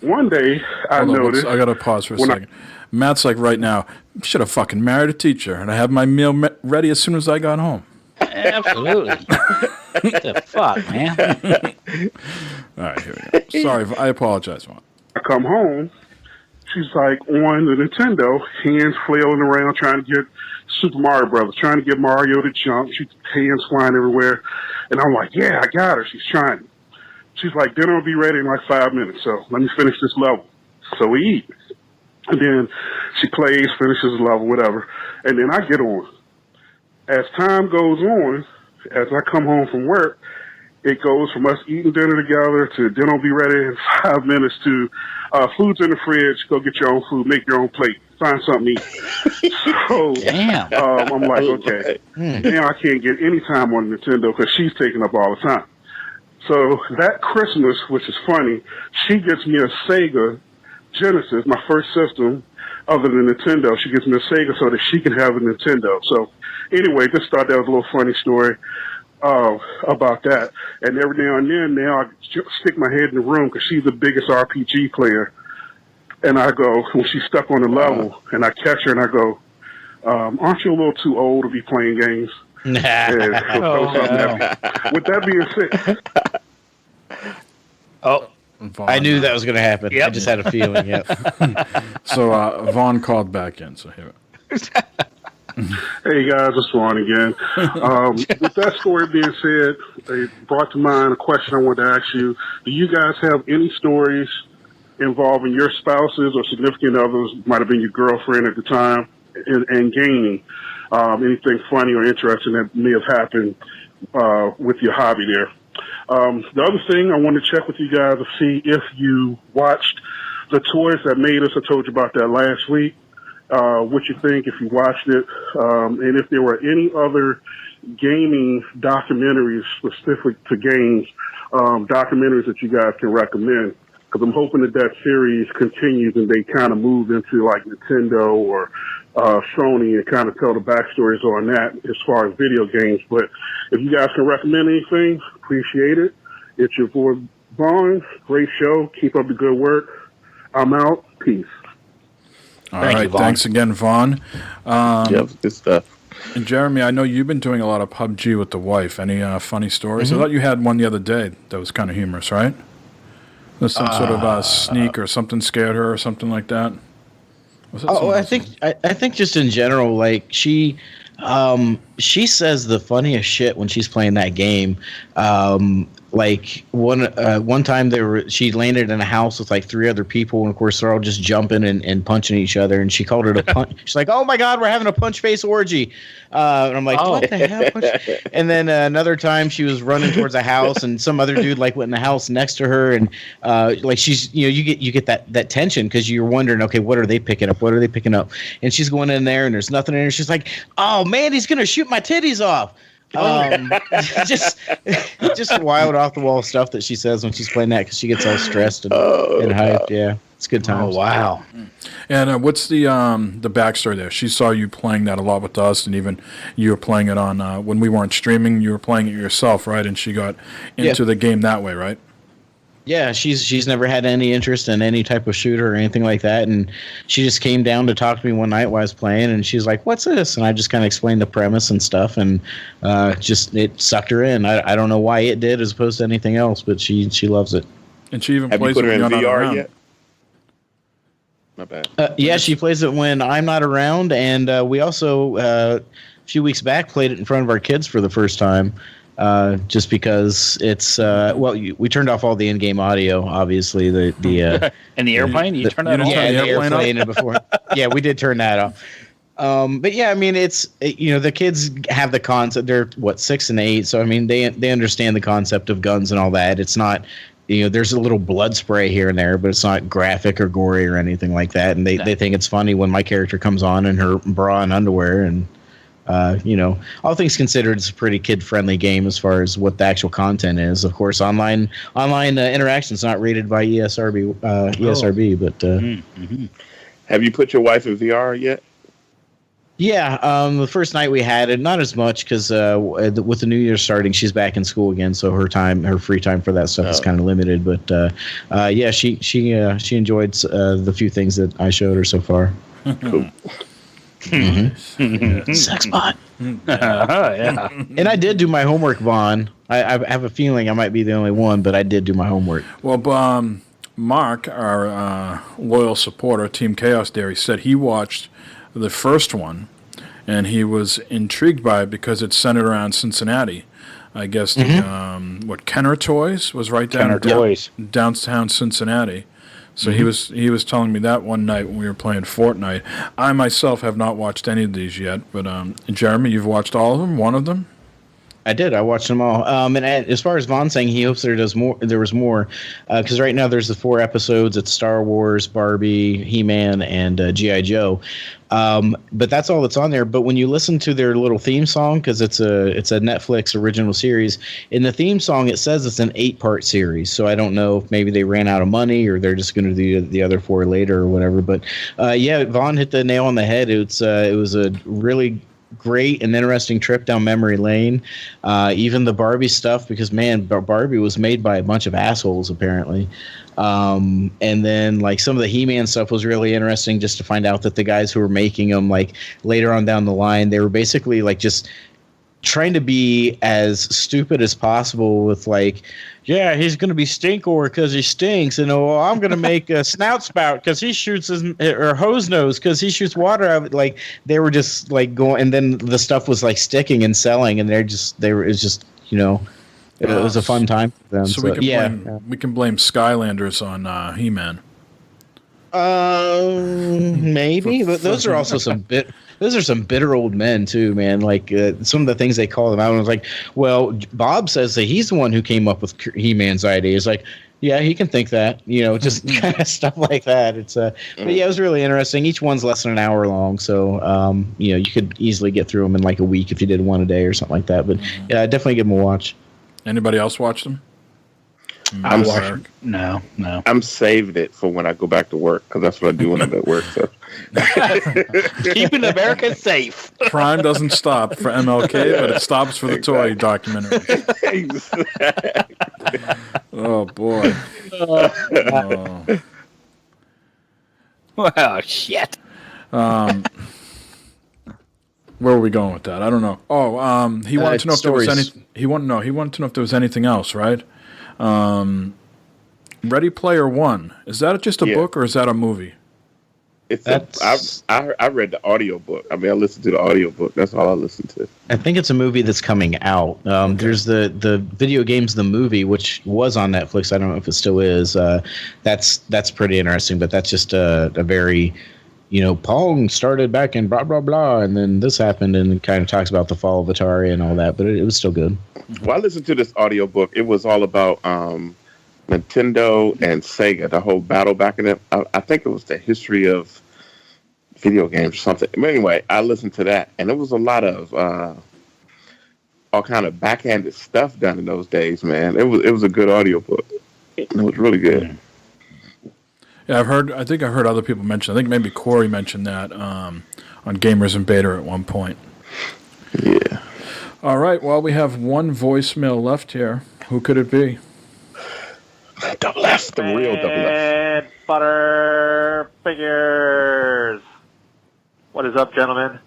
One day, I noticed... I got to pause for a second. Matt's like, right now, should have fucking married a teacher, and I have my meal ready as soon as I got home. Absolutely. What the fuck, man? All right, here we go. Sorry, I apologize, Juan. I come home, she's like on the Nintendo, hands flailing around trying to get Super Mario Brothers, trying to get Mario to jump. She's hands flying everywhere. And I'm like, yeah, I got her. She's trying. She's like, dinner will be ready in 5 minutes, so let me finish this level. So we eat. And then she plays, finishes the level, whatever. And then I get on. As time goes on, as I come home from work, it goes from us eating dinner together to dinner will be ready in 5 minutes to food's in the fridge, go get your own food, make your own plate, find something to eat. So damn. I'm like, okay, now I can't get any time on Nintendo because she's taking up all the time. So that Christmas, which is funny, she gets me a Sega Genesis, my first system, other than Nintendo. She gives me a Sega so that she can have a Nintendo. So anyway, just thought that was a little funny story about that. And every now and then, now I stick my head in the room because she's the biggest RPG player. And I go, when she's stuck on the level, and I catch her and I go, aren't you a little too old to be playing games? With that being said. I knew that was going to happen. Yep. I just had a feeling. Yep. So Vaughn called back in. So here. Hey guys, it's Vaughn again. With that story being said, it brought to mind a question I wanted to ask you. Do you guys have any stories involving your spouses or significant others, might have been your girlfriend at the time, and gaming? Anything funny or interesting that may have happened with your hobby there? The other thing I wanted to check with you guys to see if you watched the Toys That Made Us. I told you about that last week. What you think if you watched it, and if there were any other gaming documentaries specific to games, documentaries that you guys can recommend. Because I'm hoping that series continues and they kind of move into like Nintendo or Sony and kind of tell the backstories on that as far as video games. But if you guys can recommend anything, appreciate it. It's your boy Vaughn. Great show. Keep up the good work. I'm out. Peace. All right. Thanks again, Vaughn. Yep, good stuff. And Jeremy, I know you've been doing a lot of PUBG with the wife. Any funny stories? I thought you had one the other day that was kind of humorous, right? There's some sort of sneak or something scared her or something like that. I think just in general, like she says the funniest shit when she's playing that game. Like one time she landed in a house with like 3 other people, and of course they're all just jumping and punching each other, and she called it a punch. She's like, "Oh my god, we're having a punch face orgy," and I'm like, "What the hell?" And then another time she was running towards a house, and some other dude like went in the house next to her, and like she's you get that tension because you're wondering, okay, what are they picking up? What are they picking up? And she's going in there, and there's nothing in there. She's like, "Oh man, he's gonna shoot my titties off." Just wild off the wall stuff that she says when she's playing that because she gets all stressed and hyped. Yeah, it's good times. Oh wow! And what's the backstory there? She saw you playing that a lot with us, and even you were playing it on when we weren't streaming. You were playing it yourself, right? And she got into the game that way, right? Yeah, she's never had any interest in any type of shooter or anything like that, and she just came down to talk to me one night while I was playing, and she's like, "What's this?" And I just kind of explained the premise and stuff, and it sucked her in. I don't know why it did as opposed to anything else, but she loves it. And she even Have plays you put it her in when you're not VR around. yet? My bad. Yeah, she plays it when I'm not around, and we also a few weeks back played it in front of our kids for the first time. Just because it's we turned off all the in-game audio, obviously the and the airplane. You turned that off. Yeah, the airplane and before. Yeah, we did turn that off. But yeah, I mean, the kids have the concept. They're 6 and 8, so I mean, they understand the concept of guns and all that. It's not, there's a little blood spray here and there, but it's not graphic or gory or anything like that. And they think it's funny when my character comes on in her bra and underwear and. All things considered, it's a pretty kid-friendly game as far as what the actual content is. Of course, online interaction's not rated by ESRB, but Have you put your wife in VR yet? Yeah, the first night we had it, not as much because with the new year starting, she's back in school again, so her free time for that stuff is kind of limited. But yeah, she enjoyed the few things that I showed her so far. Cool. Sex bot. Yeah. And I did do my homework, Vaughn. I have a feeling I might be the only one, but I did do my homework. Well, Mark, our loyal supporter, Team Chaos Dairy, said he watched the first one, and he was intrigued by it because it's centered around Cincinnati. I guess Kenner Toys was right downtown Cincinnati. So he was telling me that one night when we were playing Fortnite. I myself have not watched any of these yet, but Jeremy, you've watched all of them? One of them? I did. I watched them all. And as far as Vaughn saying, he hopes there was more, because right now there's the 4 episodes. It's Star Wars, Barbie, He-Man, and G.I. Joe. But that's all that's on there. But when you listen to their little theme song, because it's a Netflix original series, in the theme song it says it's an 8-part series. So I don't know if maybe they ran out of money or they're just going to do the other 4 later or whatever. But yeah, Vaughn hit the nail on the head. It was a really great and interesting trip down memory lane. Even the Barbie stuff, because man, Barbie was made by a bunch of assholes apparently. And then like some of the He-Man stuff was really interesting, just to find out that the guys who were making them, like later on down the line, they were basically like just trying to be as stupid as possible with like, yeah, he's going to be Stinkor because he stinks, and I'm going to make a Snout Spout because he shoots or Hose Nose because he shoots water out of it. Like they were just like going, and then the stuff was like sticking and selling, and it was just it was a fun time for them. So we can blame Skylanders on He-Man. Maybe, but those are also some bitter old men too, man. Like some of the things they call them out, I was like, well, Bob says that he's the one who came up with He-Man's idea. It's like, yeah, he can think that, just kind of stuff like that. It's but yeah, it was really interesting. Each one's less than an hour long, so you could easily get through them in like a week if you did one a day or something like that. But yeah, definitely give them a watch. Anybody else watch them? No. I'm saving it for when I go back to work, because that's what I do when I'm at work. So keeping America safe. Crime doesn't stop for MLK, but it stops for the toy documentary. Oh boy. Well, shit. Where are we going with that? I don't know. Oh, he wanted to know if there was any. He wanted to know if there was anything else, right? Ready Player One. Is that just a book or is that a movie? I read the audiobook. I mean, I listened to the audiobook. That's all I listened to. I think it's a movie that's coming out. There's the video games, the movie, which was on Netflix. I don't know if it still is. That's pretty interesting, but that's just a very, Pong started back in blah, blah, blah, and then this happened, and it kind of talks about the fall of Atari and all that, but it was still good. Well, I listened to this audiobook. It was all about Nintendo and Sega, the whole battle back in it. I think it was the history of video games or something. But anyway, I listened to that, and it was a lot of all kind of backhanded stuff done in those days, man. It was a good audiobook. It was really good. Yeah, I think I heard other people mention. I think maybe Corey mentioned that on Gamers and Beta at one point. Yeah. All right. Well, we have one voicemail left here. Who could it be? Double F, the real Double F. And Fodder figures. What is up, gentlemen?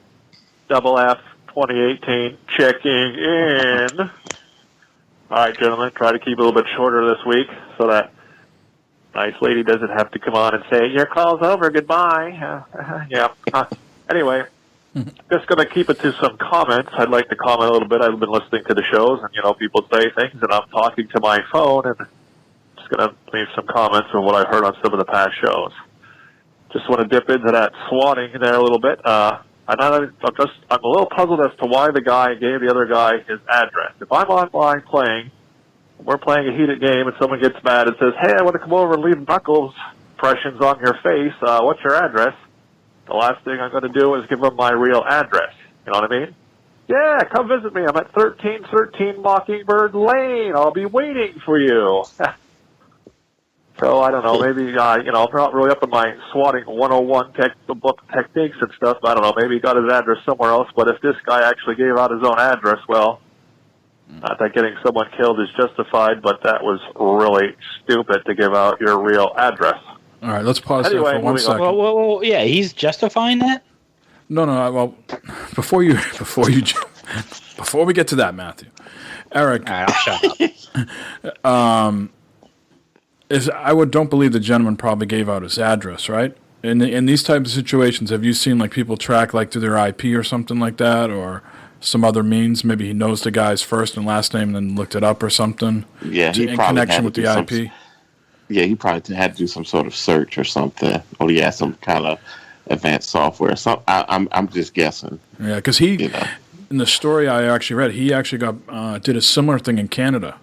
Double F 2018 checking in. All right, gentlemen. Try to keep it a little bit shorter this week so that nice lady doesn't have to come on and say, your call's over, goodbye. Yeah. Anyway, just going to keep it to some comments. I'd like to comment a little bit. I've been listening to the shows, and, people say things, and I'm talking to my phone, and just going to leave some comments on what I heard on some of the past shows. Just want to dip into that swatting there a little bit. I'm a little puzzled as to why the guy gave the other guy his address. If I'm online playing, we're playing a heated game, and someone gets mad and says, hey, I want to come over and leave knuckles impressions on your face. What's your address? The last thing I'm going to do is give them my real address. You know what I mean? Yeah, come visit me. I'm at 1313 Mockingbird Lane. I'll be waiting for you. So, I don't know, maybe, I'm not really up in my swatting 101 book techniques and stuff. I don't know, maybe he got his address somewhere else. But if this guy actually gave out his own address, well, not that getting someone killed is justified, but that was really stupid to give out your real address. All right, let's pause there for 1 second. Well, yeah, he's justifying that? No. Well, before we get to that, Matthew, Eric, I'll shut up. Don't believe the gentleman probably gave out his address, right? In these types of situations, have you seen like people track like through their IP or something like that, or some other means? Maybe he knows the guy's first and last name and then looked it up or something. Yeah, in connection with the IP. Yeah, he probably had to do some sort of search or something. Or he had some kind of advanced software. I'm just guessing. Yeah, because he in the story I actually read, he actually did a similar thing in Canada.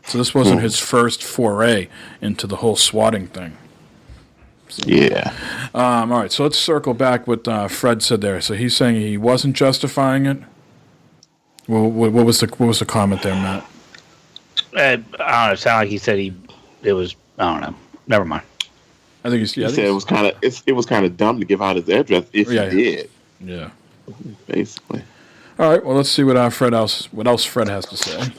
So this wasn't his first foray into the whole swatting thing. So, yeah. All right, so let's circle back what Fred said there. So he's saying he wasn't justifying it. Well, what was the comment there, Matt? I don't know. It sounded like he said it was. I don't know. Never mind. I think he said it was kind of dumb to give out his address if he did. Yeah. Basically. All right. Well, let's see what Fred has to say.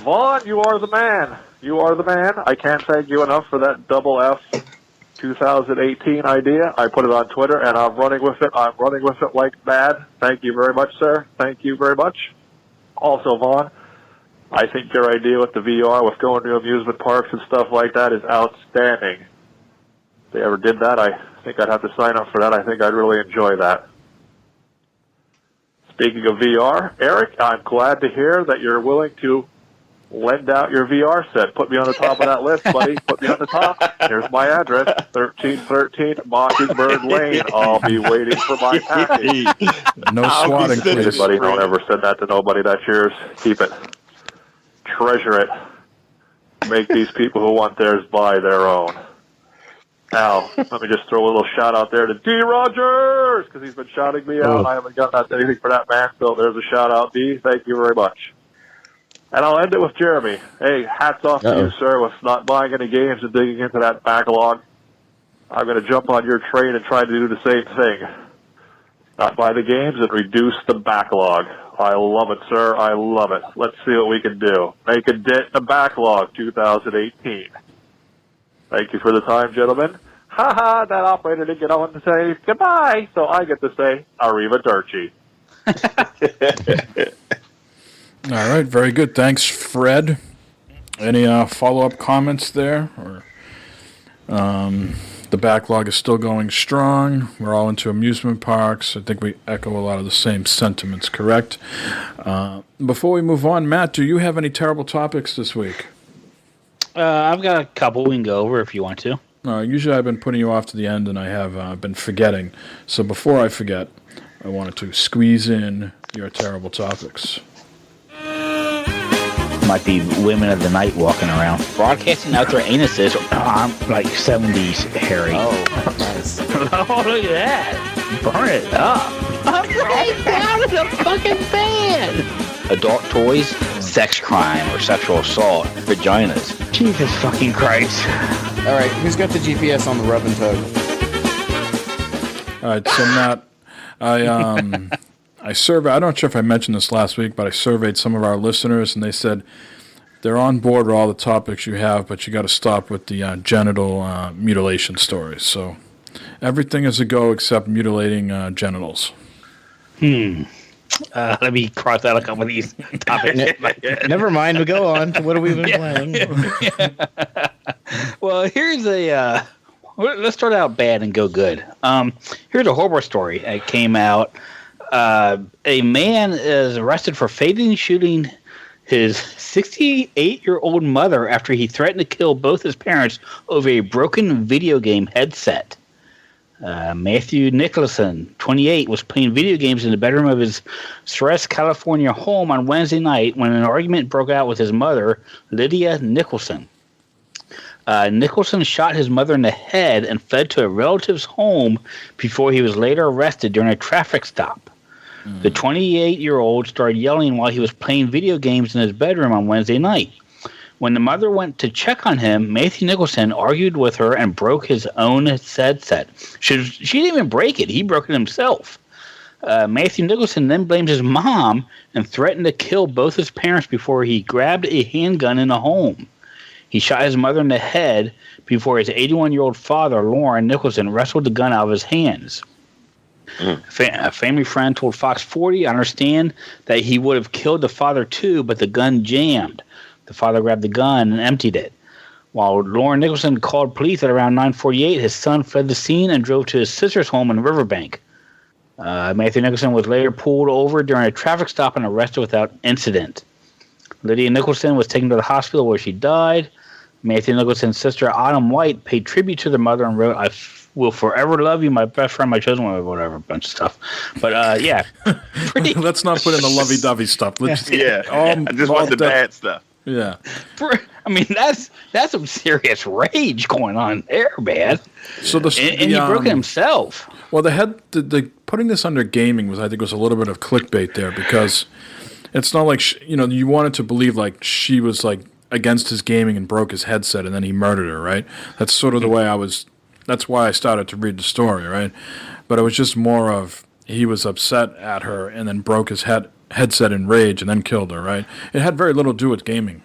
Vaughn, you are the man. You are the man. I can't thank you enough for that double F 2018 idea. I put it on Twitter, and I'm running with it. I'm running with it like mad. Thank you very much, sir. Thank you very much. Also, Vaughn, I think your idea with the VR, with going to amusement parks and stuff like that, is outstanding. If they ever did that, I think I'd have to sign up for that. I think I'd really enjoy that. Speaking of VR, Eric, I'm glad to hear that you're willing to lend out your VR set. Put me on the top of that list, buddy. Put me on the top. Here's my address, 1313 Mockingbird Lane. I'll be waiting for my package. No swatting, please. Buddy, don't ever send that to nobody. That's yours. Keep it. Treasure it. Make these people who want theirs buy their own. Now, let me just throw a little shout out there to D. Rogers, because he's been shouting me out. I haven't gotten out anything for that man, so there's a shout out, D. Thank you very much. And I'll end it with Jeremy. Hey, hats off to you, sir, with not buying any games and digging into that backlog. I'm going to jump on your train and try to do the same thing. Not buy the games and reduce the backlog. I love it, sir. I love it. Let's see what we can do. Make a dent in the backlog 2018. Thank you for the time, gentlemen. Ha-ha, that operator didn't get on to say goodbye, so I get to say arrivederci. All right, very good. Thanks, Fred. Any follow-up comments there? Or the backlog is still going strong. We're all into amusement parks. I think we echo a lot of the same sentiments, correct? Before we move on, Matt, do you have any terrible topics this week? I've got a couple we can go over if you want to. Usually I've been putting you off to the end, and I have been forgetting. So before I forget, I wanted to squeeze in your terrible topics. Might be women of the night walking around, broadcasting out their anuses. Like 70s Harry. Oh, nice. Oh, look at that. Burn it up. I'm right down in the fucking bed. Adult toys, sex crime or sexual assault, vaginas. Jesus fucking Christ. All right, who's got the GPS on the rub and tug? All right, so Matt, I surveyed, I'm not sure if I mentioned this last week, but I surveyed some of our listeners, and they said they're on board with all the topics you have, but you got to stop with the genital mutilation stories. So everything is a go except mutilating genitals. Let me cross out a couple of these topics. Never mind, we go on. What have we been playing? Well, here's a... let's start out bad and go good. Here's a horror story. It came out... a man is arrested for fatally shooting his 68-year-old mother after he threatened to kill both his parents over a broken video game headset. Matthew Nicholson, 28, was playing video games in the bedroom of his Ceres, California home on Wednesday night when an argument broke out with his mother, Lydia Nicholson. Nicholson shot his mother in the head and fled to a relative's home before he was later arrested during a traffic stop. The 28-year-old started yelling while he was playing video games in his bedroom on Wednesday night. When the mother went to check on him, Matthew Nicholson argued with her and broke his own headset. She didn't even break it. He broke it himself. Matthew Nicholson then blamed his mom and threatened to kill both his parents before he grabbed a handgun in the home. He shot his mother in the head before his 81-year-old father, Lauren Nicholson, wrestled the gun out of his hands. A family friend told Fox 40, I understand that he would have killed the father too, but the gun jammed. The father grabbed the gun and emptied it. While Lauren Nicholson called police at around 9:48, his son fled the scene and drove to his sister's home in Riverbank. Matthew Nicholson was later pulled over during a traffic stop and arrested without incident. Lydia Nicholson was taken to the hospital where she died. Matthew Nicholson's sister, Autumn White, paid tribute to their mother and wrote, will forever love you, my best friend, my chosen one, whatever, a bunch of stuff. But yeah, let's not put in the lovey-dovey stuff. Let's I just want the bad stuff. Yeah. I mean, that's some serious rage going on there, man. So and he broke it himself. Well, the putting this under gaming was a little bit of clickbait there, because it's not like you wanted to believe like she was like against his gaming and broke his headset and then he murdered her, right? That's sort of the way that's why I started to read the story, right? But it was just more of he was upset at her and then broke his headset in rage and then killed her, right? It had very little to do with gaming.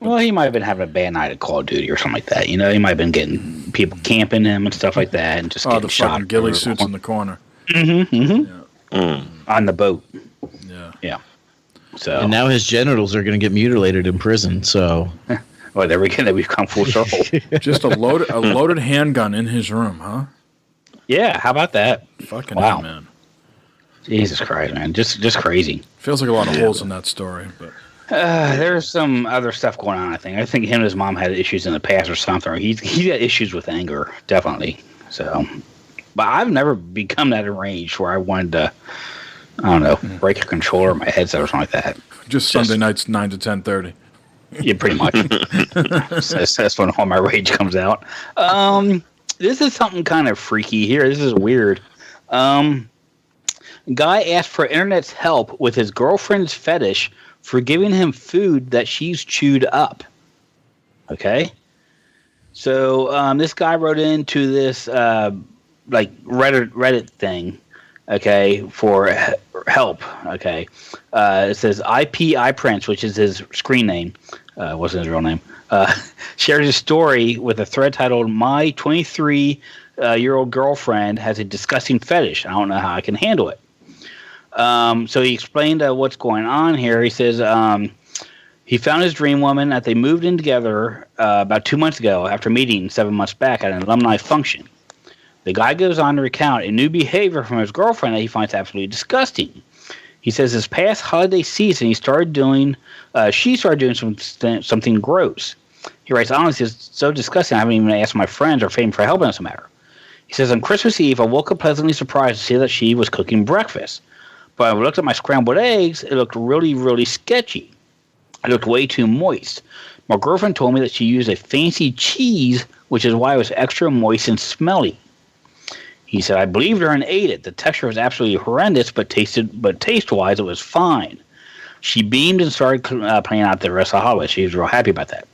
Well, he might have been having a bad night at Call of Duty or something like that. He might have been getting people camping him and stuff like that, and just getting the shot. fucking ghillie suits in the corner. On the boat. Yeah. So and now his genitals are going to get mutilated in prison. So, well, there we go. We've come full circle. Just a loaded handgun in his room, huh? Yeah. How about that? Fucking hell, man. Jesus Christ, man. Just crazy. Feels like a lot of holes in that story, but. There's some other stuff going on, I think. I think him and his mom had issues in the past or something. He's got issues with anger, definitely. So, but I've never become that enraged where I wanted to, I don't know, break a controller or my headset or something like that. Just Sunday nights, 9 to 10:30. Yeah, pretty much. That's when all my rage comes out. This is something kind of freaky here. This is weird. Guy asked for internet's help with his girlfriend's fetish for giving him food that she's chewed up. Okay? So this guy wrote into this like Reddit thing, okay, for help. Okay. It says IP Prince, which is his screen name, wasn't his real name, shared his story with a thread titled, "My 23-year-old girlfriend has a disgusting fetish. I don't know how I can handle it." So he explained what's going on here. He says he found his dream woman that they moved in together about 2 months ago after meeting 7 months back at an alumni function. The guy goes on to recount a new behavior from his girlfriend that he finds absolutely disgusting. He says this past holiday season she started doing something gross. He writes, honestly, it's so disgusting I haven't even asked my friends or family for help in this matter. He says, on Christmas Eve, I woke up pleasantly surprised to see that she was cooking breakfast. But when I looked at my scrambled eggs, it looked really, really sketchy. It looked way too moist. My girlfriend told me that she used a fancy cheese, which is why it was extra moist and smelly. He said, I believed her and ate it. The texture was absolutely horrendous, but taste-wise, it was fine. She beamed and started playing out the rest of the holiday. She was real happy about that.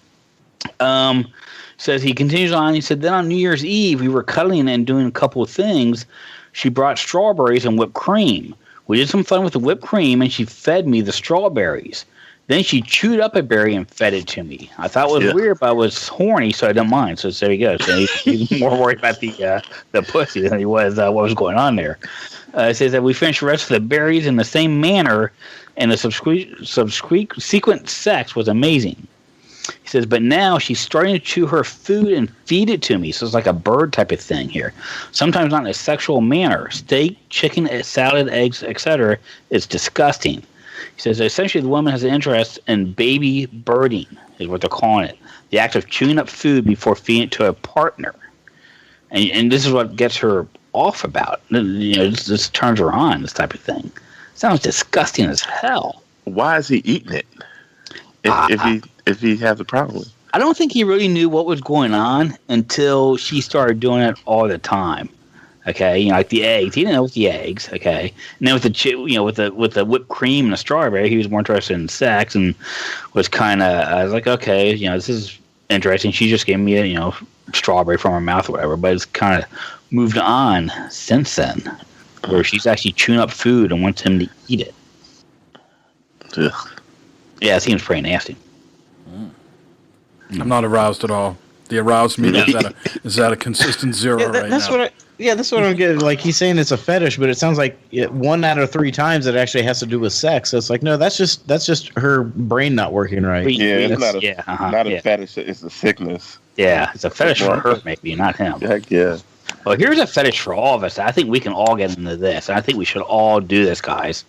Says he continues on. He said, then on New Year's Eve, we were cuddling and doing a couple of things. She brought strawberries and whipped cream. We did some fun with the whipped cream, and she fed me the strawberries. Then she chewed up a berry and fed it to me. I thought it was weird, but I was horny, so I didn't mind. So there you go. So he's more worried about the pussy than he was what was going on there. It says that we finished the rest of the berries in the same manner, and the subsequent sex was amazing. He says, but now she's starting to chew her food and feed it to me. So it's like a bird type of thing here. Sometimes not in a sexual manner. Steak, chicken, salad, eggs, etc. It's disgusting. He says, essentially the woman has an interest in baby birding, is what they're calling it. The act of chewing up food before feeding it to a partner. And this is what gets her off about. This turns her on, this type of thing. Sounds disgusting as hell. Why is he eating it? If he has a problem with it? I don't think he really knew what was going on until she started doing it all the time. Okay, like the eggs. He didn't know with the eggs. Okay, and then with the with the whipped cream and the strawberry, he was more interested in sex and was kind of. I was like, okay, this is interesting. She just gave me a strawberry from her mouth or whatever, but it's kind of moved on since then, where she's actually chewing up food and wants him to eat it. Ugh. Yeah, it seems pretty nasty. I'm not aroused at all. The aroused meter is at a consistent zero right now. That's what I'm getting. Like, he's saying it's a fetish, but it sounds like 1 out of 3 times it actually has to do with sex. So it's like, no, that's just her brain not working right. Yeah, it's not a fetish. It's a sickness. Yeah, it's a fetish for her, maybe, not him. Heck yeah. Well, here's a fetish for all of us. I think we can all get into this. I think we should all do this, guys.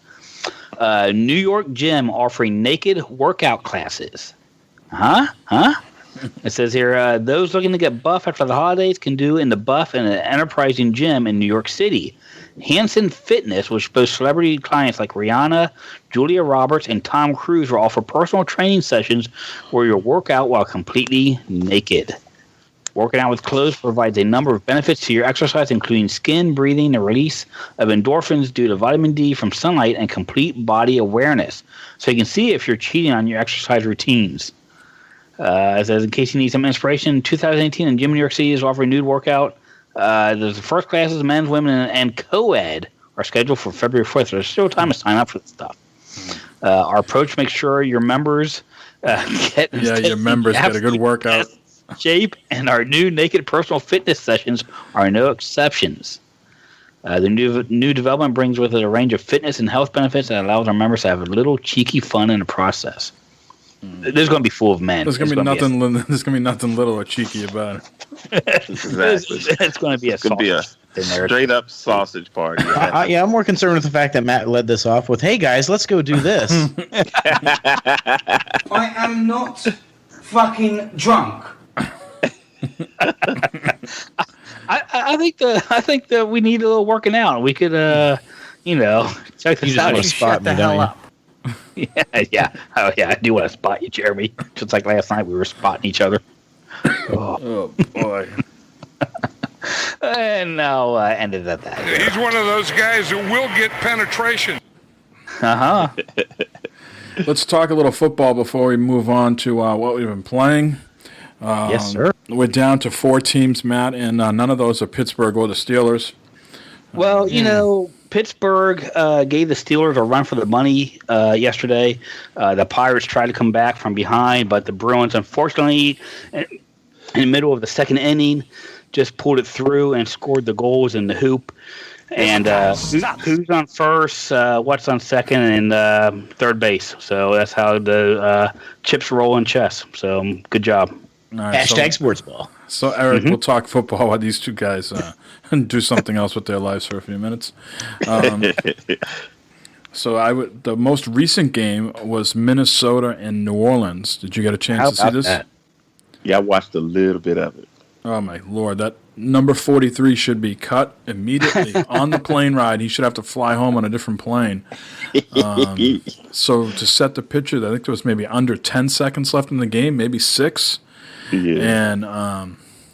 New York gym offering naked workout classes. Huh? It says here, those looking to get buff after the holidays can do in the buff in an enterprising gym in New York City. Hanson Fitness, which boasts celebrity clients like Rihanna, Julia Roberts, and Tom Cruise, will offer personal training sessions where you'll work out while completely naked. Working out with clothes provides a number of benefits to your exercise, including skin, breathing, the release of endorphins due to vitamin D from sunlight, and complete body awareness. So you can see if you're cheating on your exercise routines. It says, in case you need some inspiration, 2018 in Gym in New York City is offering nude workout. There's the first classes, men's, women, and co-ed are scheduled for February 4th. So there's still time to sign up for this stuff. Our approach makes sure your members get a good workout. Shape, and our new naked personal fitness sessions are no exceptions. The new development brings with it a range of fitness and health benefits that allows our members to have a little cheeky fun in the process. There's going to be full of men. There's going to be nothing little or cheeky about it. Exactly. It's going to be a straight up sausage party. I'm more concerned with the fact that Matt led this off with, "Hey guys, let's go do this." I am not fucking drunk. I think that we need a little working out. We could, check this out. You spot me, don't you? Yeah. Oh, yeah. I do want to spot you, Jeremy. Just like last night, we were spotting each other. Oh boy. And now ended at that. He's one of those guys who will get penetration. Let's talk a little football before we move on to what we've been playing. Yes, sir. We're down to 4 teams, Matt, and none of those are Pittsburgh or the Steelers. Well, Pittsburgh gave the Steelers a run for the money yesterday. The Pirates tried to come back from behind, but the Bruins, unfortunately, in the middle of the second inning, just pulled it through and scored the goals in the hoop. And who's on first, what's on second, and third base. So that's how the chips roll in chess. So good job. Right, Hashtag sports ball. So, Eric, we'll talk football while these two guys do something else with their lives for a few minutes. The most recent game was Minnesota and New Orleans. Did you get a chance to see this? That? Yeah, I watched a little bit of it. Oh, my Lord. That number 43 should be cut immediately on the plane ride. He should have to fly home on a different plane. So to set the picture, I think there was maybe under 10 seconds left in the game, maybe 6. Yeah. And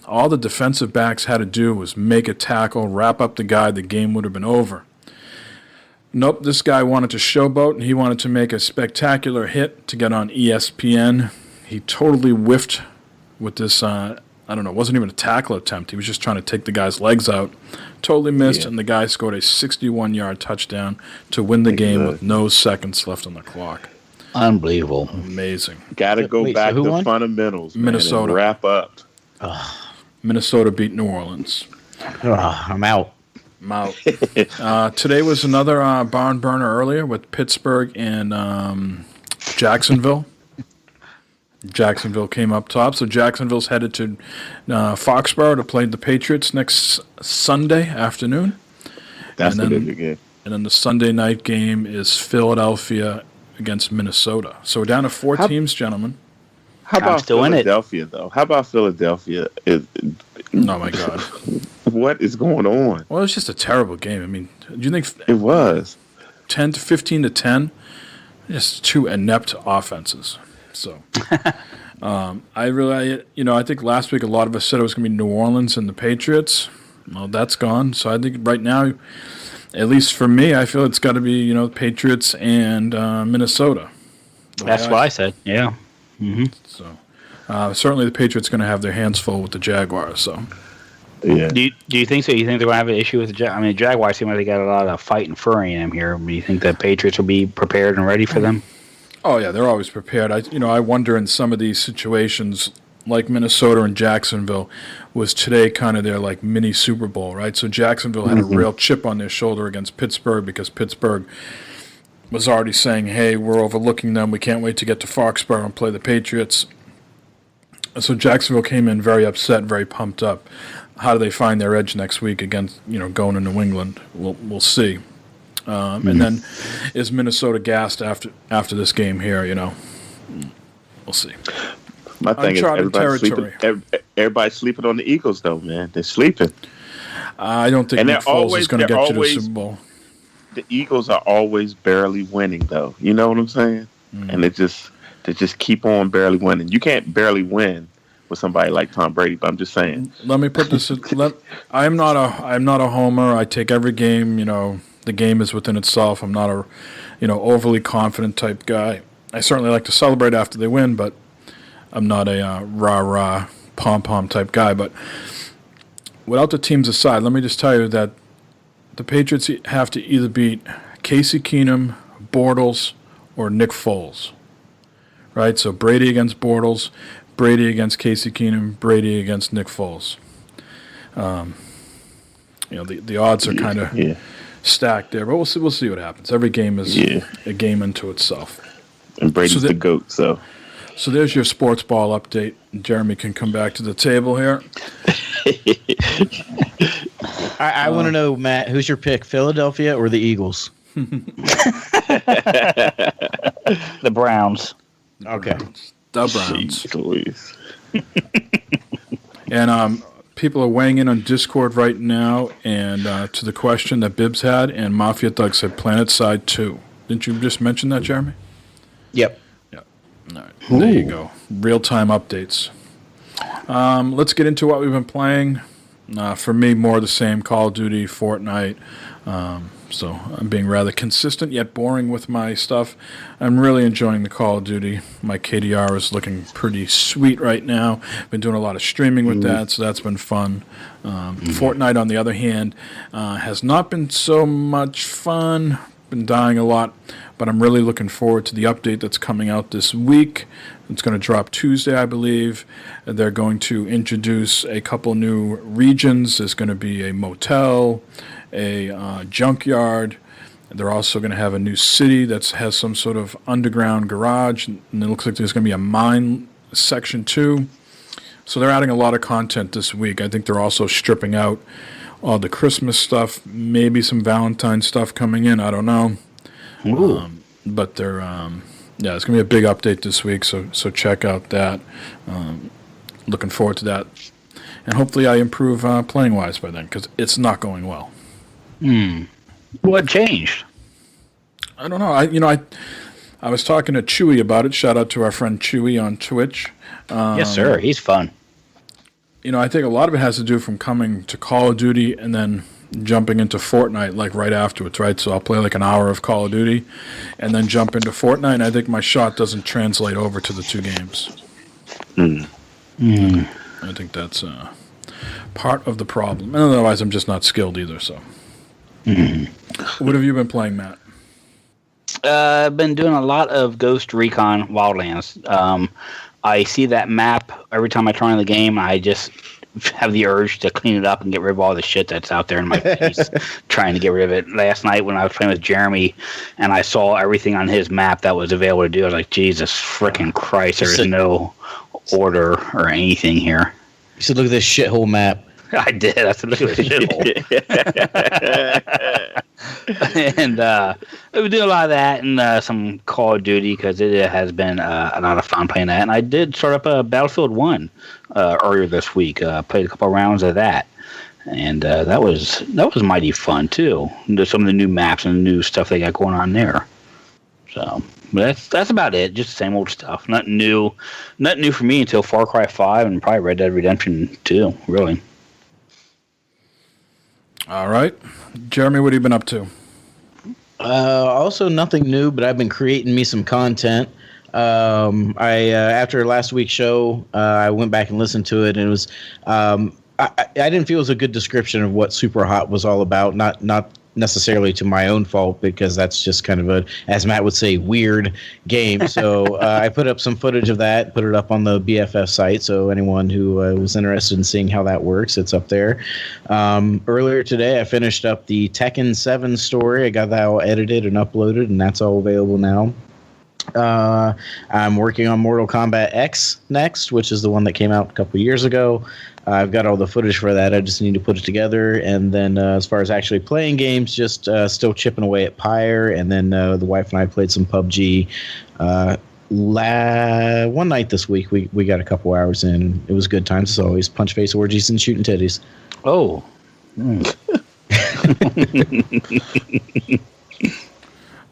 all the defensive backs had to do was make a tackle, wrap up the guy, the game would have been over. Nope, this guy wanted to showboat, and he wanted to make a spectacular hit to get on ESPN. He totally whiffed with this, it wasn't even a tackle attempt. He was just trying to take the guy's legs out. Totally missed, and the guy scored a 61-yard touchdown to win the game with no seconds left on the clock. Unbelievable. Amazing. Got to go back to fundamentals, man, Minnesota. and wrap up. Minnesota beat New Orleans. I'm out. Today was another barn burner earlier with Pittsburgh and Jacksonville. Jacksonville came up top, so Jacksonville's headed to Foxborough to play the Patriots next Sunday afternoon. That's the big game. And then the Sunday night game is Philadelphia against Minnesota. So we're down to 4 teams, gentlemen. How about Philadelphia, though? How about Philadelphia? Oh, my God. What is going on? Well, it's just a terrible game. I mean, do you think it was 10 to 15 to 10? Just 2 inept offenses. So, I think last week a lot of us said it was going to be New Orleans and the Patriots. Well, that's gone. So I think right now, at least for me, I feel it's got to be, Patriots and Minnesota. That's what I said. Yeah. Mm-hmm. So certainly the Patriots going to have their hands full with the Jaguars. So. Yeah. Do you think so? You think they're going to have an issue with the Jaguars? I mean, the Jaguars seem like they got a lot of fight and fury in them here. Do you think the Patriots will be prepared and ready for them? Oh yeah, they're always prepared. I wonder in some of these situations, like Minnesota and Jacksonville, was today kind of their like mini Super Bowl, right? So Jacksonville had a real chip on their shoulder against Pittsburgh because Pittsburgh was already saying, "Hey, we're overlooking them. We can't wait to get to Foxborough and play the Patriots." So Jacksonville came in very upset, very pumped up. How do they find their edge next week against going to New England? We'll see. And then is Minnesota gassed after this game here? We'll see. My thing is uncharted territory. Everybody's sleeping on the Eagles, though, man. They're sleeping. I don't think Nick Foles is going to get you to the Super Bowl. The Eagles are always barely winning, though. You know what I'm saying? And they just keep on barely winning. You can't barely win with somebody like Tom Brady, but I'm just saying. Let me put this. I'm not a homer. I take every game. The game is within itself. I'm not a overly confident type guy. I certainly like to celebrate after they win, but I'm not a rah-rah, pom-pom type guy. But without the teams aside, let me just tell you that the Patriots have to either beat Casey Keenum, Bortles, or Nick Foles. Right? So Brady against Bortles, Brady against Casey Keenum, Brady against Nick Foles. The odds are kind of stacked there, but we'll see what happens. Every game is a game unto itself. And Brady's the GOAT, so. So there's your sports ball update. Jeremy can come back to the table here. I want to know, Matt, who's your pick, Philadelphia or the Eagles? The Browns. Okay. The Browns. Jeez Louise. And people are weighing in on Discord right now, and to the question that Bibbs had, and Mafia Doug said Planet Side 2. Didn't you just mention that, Jeremy? Yep. All right. There you go. Real-time updates. Let's get into what we've been playing. For me, more of the same, Call of Duty, Fortnite. So I'm being rather consistent yet boring with my stuff. I'm really enjoying the Call of Duty. My KDR is looking pretty sweet right now. Been doing a lot of streaming with that, so that's been fun. Fortnite, on the other hand, has not been so much fun. Been dying a lot, but I'm really looking forward to the update that's coming out this week. It's going to drop Tuesday, I believe. They're going to introduce a couple new regions. There's going to be a motel, a junkyard. They're also going to have a new city that has some sort of underground garage, and it looks like there's going to be a mine section too. So they're adding a lot of content this week. I think they're also stripping out all the Christmas stuff, maybe some Valentine stuff coming in. I don't know. But they're it's going to be a big update this week, so check out that. Looking forward to that. And hopefully I improve playing-wise by then, because it's not going well. What changed? I don't know. I was talking to Chewy about it. Shout out to our friend Chewy on Twitch. Yes, sir. He's fun. I think a lot of it has to do from coming to Call of Duty and then jumping into Fortnite like right afterwards, right? So I'll play like an hour of Call of Duty and then jump into Fortnite, and I think my shot doesn't translate over to the two games. I think that's part of the problem. And otherwise, I'm just not skilled either, so. What have you been playing, Matt? I've been doing a lot of Ghost Recon Wildlands. I see that map every time I turn on the game. I just have the urge to clean it up and get rid of all the shit that's out there in my face, trying to get rid of it. Last night when I was playing with Jeremy and I saw everything on his map that was available to do, I was like, Jesus freaking Christ, there is no order or anything here. You should look at this shithole map. I did. I said, look at this shithole. And we do a lot of that and some Call of Duty because it has been a lot of fun playing that. And I did start up a Battlefield 1 earlier this week. Played a couple of rounds of that. And that was mighty fun, too. There's some of the new maps and the new stuff they got going on there. So, but that's about it. Just the same old stuff. Nothing new for me until Far Cry 5 and probably Red Dead Redemption 2, really. All right. Jeremy, what have you been up to? Also nothing new, but I've been creating me some content. I after last week's show, I went back and listened to it, and it was I didn't feel it was a good description of what Super Hot was all about. Not necessarily to my own fault, because that's just kind of a, as Matt would say, weird game. So I put up some footage of that, put it up on the BFF site. So anyone who was interested in seeing how that works, it's up there. Earlier today, I finished up the Tekken 7 story. I got that all edited and uploaded, and that's all available now. I'm working on Mortal Kombat X next, which is the one that came out a couple years ago. I've got all the footage for that. I just need to put it together. And then as far as actually playing games, just still chipping away at Pyre. And then the wife and I played some PUBG One night this week, we got a couple hours in. It was good times as always. Punch face orgies and shooting titties. Oh.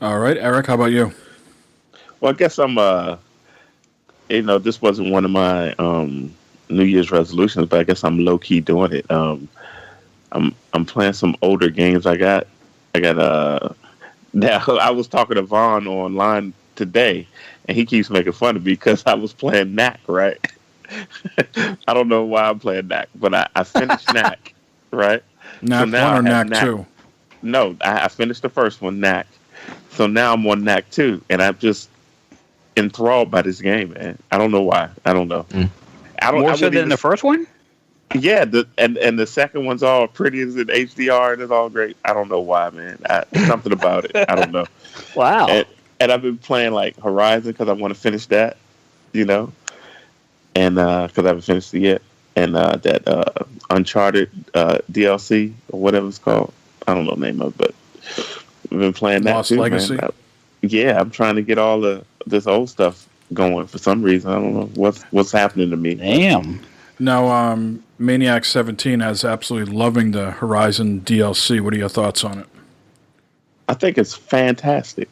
All right, Eric, how about you? Well, I guess I'm this wasn't one of my New Year's resolutions, but I guess I'm low key doing it. I'm playing some older games. I got now I was talking to Vaughn online today, and he keeps making fun of me because I was playing Knack, right? I don't know why I'm playing Knack, but I finished Knack, right? Knack so 1 or Knack 2? No, I finished the first one, Knack. So now I'm on Knack 2, and I'm just enthralled by this game, man. I don't know why. I don't know. More so than the first one? Yeah, and the second one's all pretty as in HDR and it's all great. I don't know why, man. Something about it. I don't know. Wow. And I've been playing like Horizon because I want to finish that, and because I haven't finished it yet. And that Uncharted DLC or whatever it's called. I don't know the name of it, but I've been playing that Lost too, Legacy? man. Yeah, I'm trying to get all this old stuff going for some reason. I don't know what's happening to me. Damn. Now, Maniac 17 is absolutely loving the Horizon DLC. What are your thoughts on it? I think it's fantastic,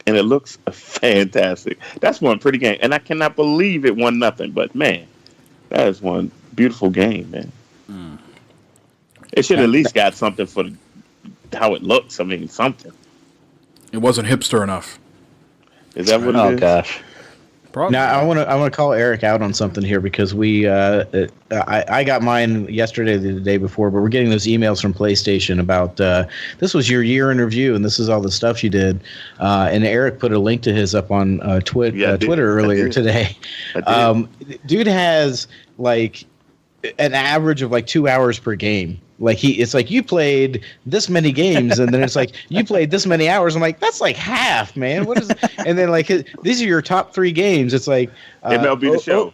and it looks fantastic. That's one pretty game, and I cannot believe it won nothing. But man, that is one beautiful game, man. It should at least got something for how it looks. I mean, something. It wasn't hipster enough. Is that what it is? Oh gosh. Probably. Now I want to call Eric out on something here because I got mine yesterday, the day before, but we're getting those emails from PlayStation about this was your year in review and this is all the stuff you did, and Eric put a link to his up on Twitter earlier today. Dude has like an average of like 2 hours per game. Like it's like you played this many games, and then it's like you played this many hours. I'm like, that's like half, man. What is? And then like these are your top 3 games. It's like MLB The Show.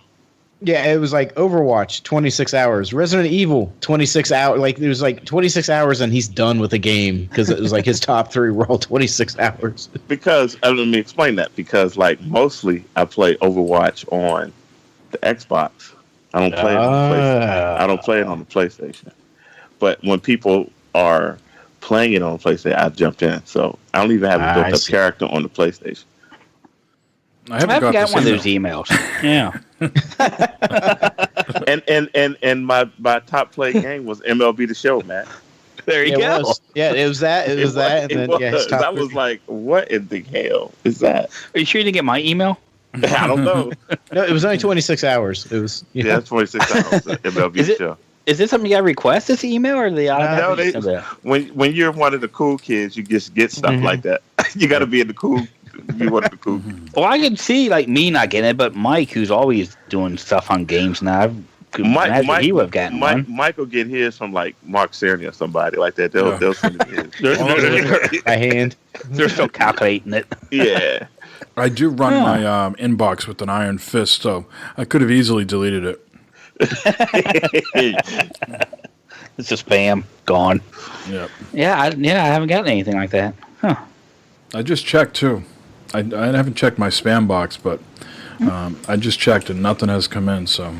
Yeah, it was like Overwatch, 26 hours. Resident Evil, 26 hours. Like it was like 26 hours, and he's done with the game because it was like his top 3 were all 26 hours. Because let me explain that. Because like mostly I play Overwatch on the Xbox. I don't play it on the PlayStation. I don't play it on the PlayStation. But when people are playing it on PlayStation, I jump in. So I don't even have a built-up character on the PlayStation. I haven't got one of those emails. Yeah. and my top play game was MLB The Show, man. There you go. Yeah, it was that. It was that. And then his top I was like, what in the hell is that? Are you sure you didn't get my email? I don't know. No, it was only 26 hours. It was. Yeah, 26 hours. MLB The Show. Is this something you got to request this email or the when you're one of the cool kids, you just get stuff like that. You got to be in the cool. Be one of the cool kids. Well, I can see like me not getting it, but Mike, who's always doing stuff on games now, Mike he would have gotten one. Mike will get his from like Mark Cerny or somebody like that. They'll send his. By hand. They're still calculating it. Yeah. I do run my inbox with an iron fist, so I could have easily deleted it. It's just spam gone. Yep. Yeah, I haven't gotten anything like that. Huh. I just checked too. I haven't checked my spam box, but I just checked and nothing has come in. So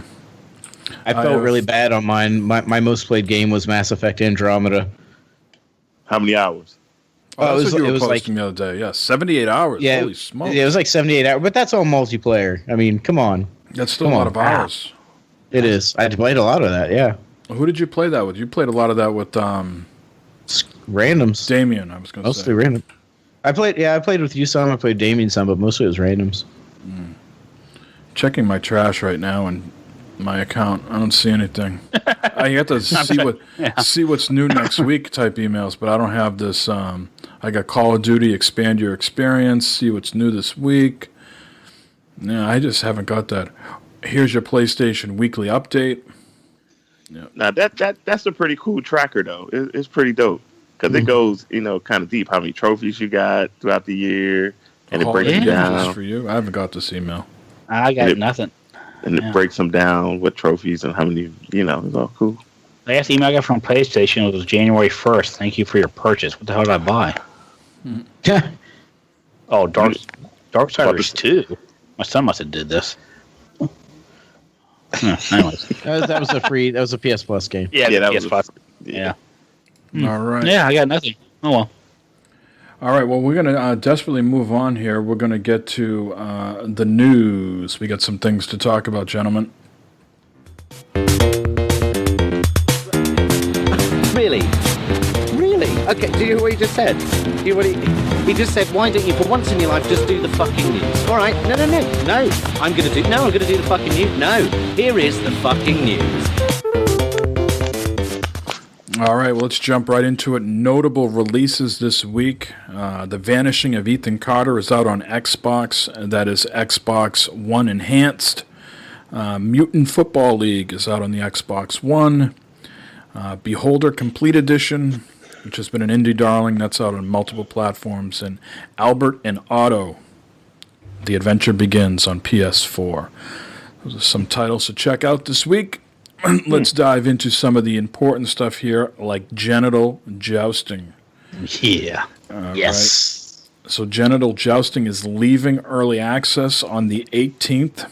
I felt really bad on mine. My most played game was Mass Effect Andromeda. How many hours? Oh, it was like the other day. Yeah, 78 hours. Yeah, holy smokes! Yeah, it was like 78 hours, but that's all multiplayer. I mean, come on. That's still a lot of hours. It is. I played a lot of that. Yeah. Who did you play that with? You played a lot of that with randoms. Damien, I was going to say. Mostly random. I played with you some. I played Damien some, but mostly it was randoms. Checking my trash right now and my account. I don't see anything. I have to see what's new next week type emails, but I don't have this. I got Call of Duty, expand your experience, see what's new this week. No, I just haven't got that. Here's your PlayStation weekly update. Yeah. Now that's a pretty cool tracker though. It's pretty dope because it goes kind of deep. How many trophies you got throughout the year, and it breaks them down. For you, I haven't got this email. I got nothing. And it breaks them down with trophies and how many. It's all cool. Last email I got from PlayStation was January 1st. Thank you for your purchase. What the hell did I buy? Oh, Darksiders 2. My son must have did this. Anyways. That was a free. That was a PS Plus game. Yeah, that PS was Plus. Yeah. All right. Yeah, I got nothing. Oh well. All right. Well, we're going to desperately move on here. We're going to get to the news. We got some things to talk about, gentlemen. Really? Okay, do you hear what he just said? Do you hear what he just said, why don't you, for once in your life, just do the fucking news? All right, no. I'm going to do the fucking news. No, here is the fucking news. All right, well, let's jump right into it. Notable releases this week. The Vanishing of Ethan Carter is out on Xbox. That is Xbox One Enhanced. Mutant Football League is out on the Xbox One. Beholder Complete Edition, which has been an indie darling, that's out on multiple platforms. And Albert and Otto, The Adventure Begins on PS4. Those are some titles to check out this week. Let's dive into some of the important stuff here, like genital jousting. Yeah. Yes. Right. So genital jousting is leaving early access on the 18th.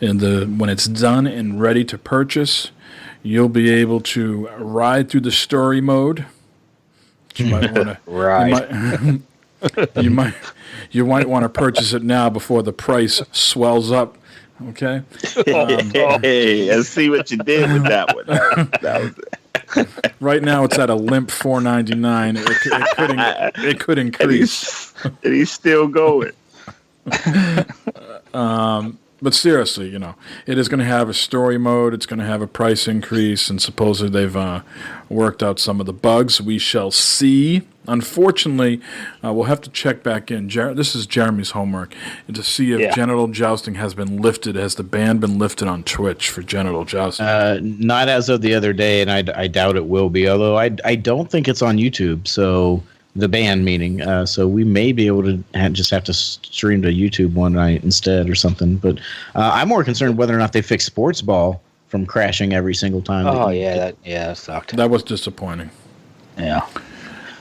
And when it's done and ready to purchase, you'll be able to ride through the story mode. You might want to you might want to purchase it now before the price swells up. Okay. Hey, I see what you did with that one. That was it. Right now, it's at a limp $4.99. It could increase. And he's still going. But seriously, it is going to have a story mode. It's going to have a price increase, and supposedly they've worked out some of the bugs. We shall see. Unfortunately, we'll have to check back in. This is Jeremy's homework, to see if genital jousting has been lifted. Has the ban been lifted on Twitch for genital jousting? Not as of the other day, and I doubt it will be. Although I don't think it's on YouTube. So the ban meaning. So we may be able to just have to stream to YouTube one night instead or something. But I'm more concerned whether or not they fix Sports Ball from crashing every single time. Oh yeah, that sucked. That was disappointing. Yeah.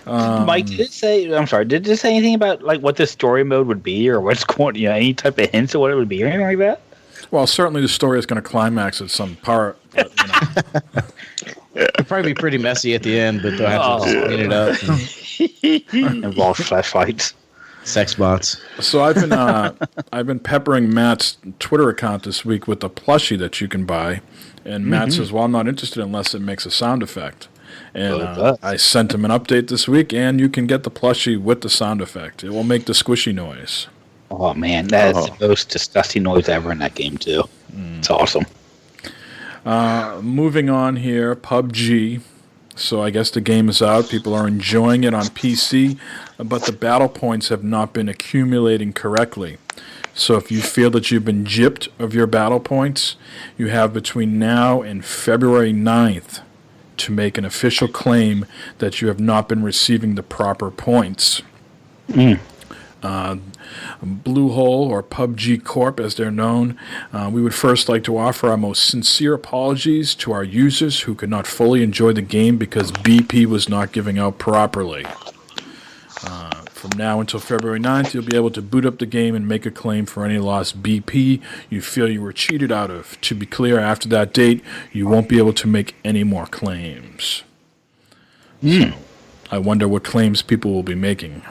Mike, did it say? I'm sorry. Did it say anything about like what the story mode would be, or what's going? Any type of hints of what it would be, or anything like that? Well, certainly the story is going to climax at some part. But, It'll probably be pretty messy at the end, but they'll have to just clean it up. Involve flashlights, sex bots. So I've been peppering Matt's Twitter account this week with a plushie that you can buy, and Matt says, "Well, I'm not interested unless it makes a sound effect." And I sent him an update this week, and you can get the plushie with the sound effect. It will make the squishy noise. Oh man, that is the most disgusting noise ever in that game too. It's awesome. Moving on here, PUBG. So I guess the game is out. People are enjoying it on PC, but the battle points have not been accumulating correctly. So if you feel that you've been gypped of your battle points, you have between now and February 9th to make an official claim that you have not been receiving the proper points. Bluehole, or PUBG Corp as they're known, we would first like to offer our most sincere apologies to our users who could not fully enjoy the game because BP was not giving out properly. From now until February 9th, you'll be able to boot up the game and make a claim for any lost BP you feel you were cheated out of. To be clear, after that date, you won't be able to make any more claims. So, I wonder what claims people will be making.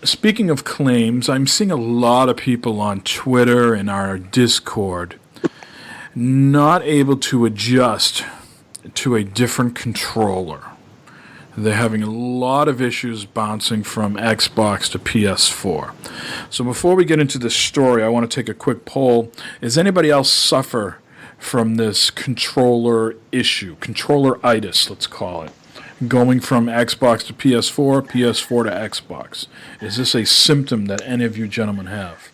Speaking of claims, I'm seeing a lot of people on Twitter and our Discord not able to adjust to a different controller. They're having a lot of issues bouncing from Xbox to PS4. So before we get into this story, I want to take a quick poll. Does anybody else suffer from this controller issue? Controller-itis, let's call it. Going from Xbox to PS4, PS4 to Xbox. Is this a symptom that any of you gentlemen have?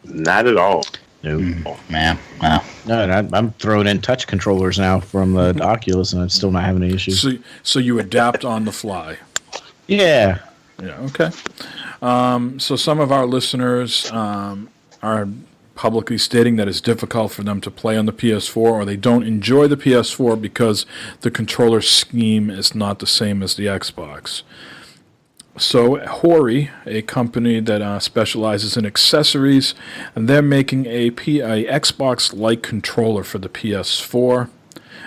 Not at all. No, man. Wow. No, and I'm throwing in touch controllers now from the Oculus, and I'm still not having any issues. So you adapt on the fly. Yeah. Yeah. Okay. So some of our listeners are publicly stating that it's difficult for them to play on the PS4, or they don't enjoy the PS4 because the controller scheme is not the same as the Xbox. So Hori, a company that specializes in accessories, and they're making a Xbox-like controller for the PS4,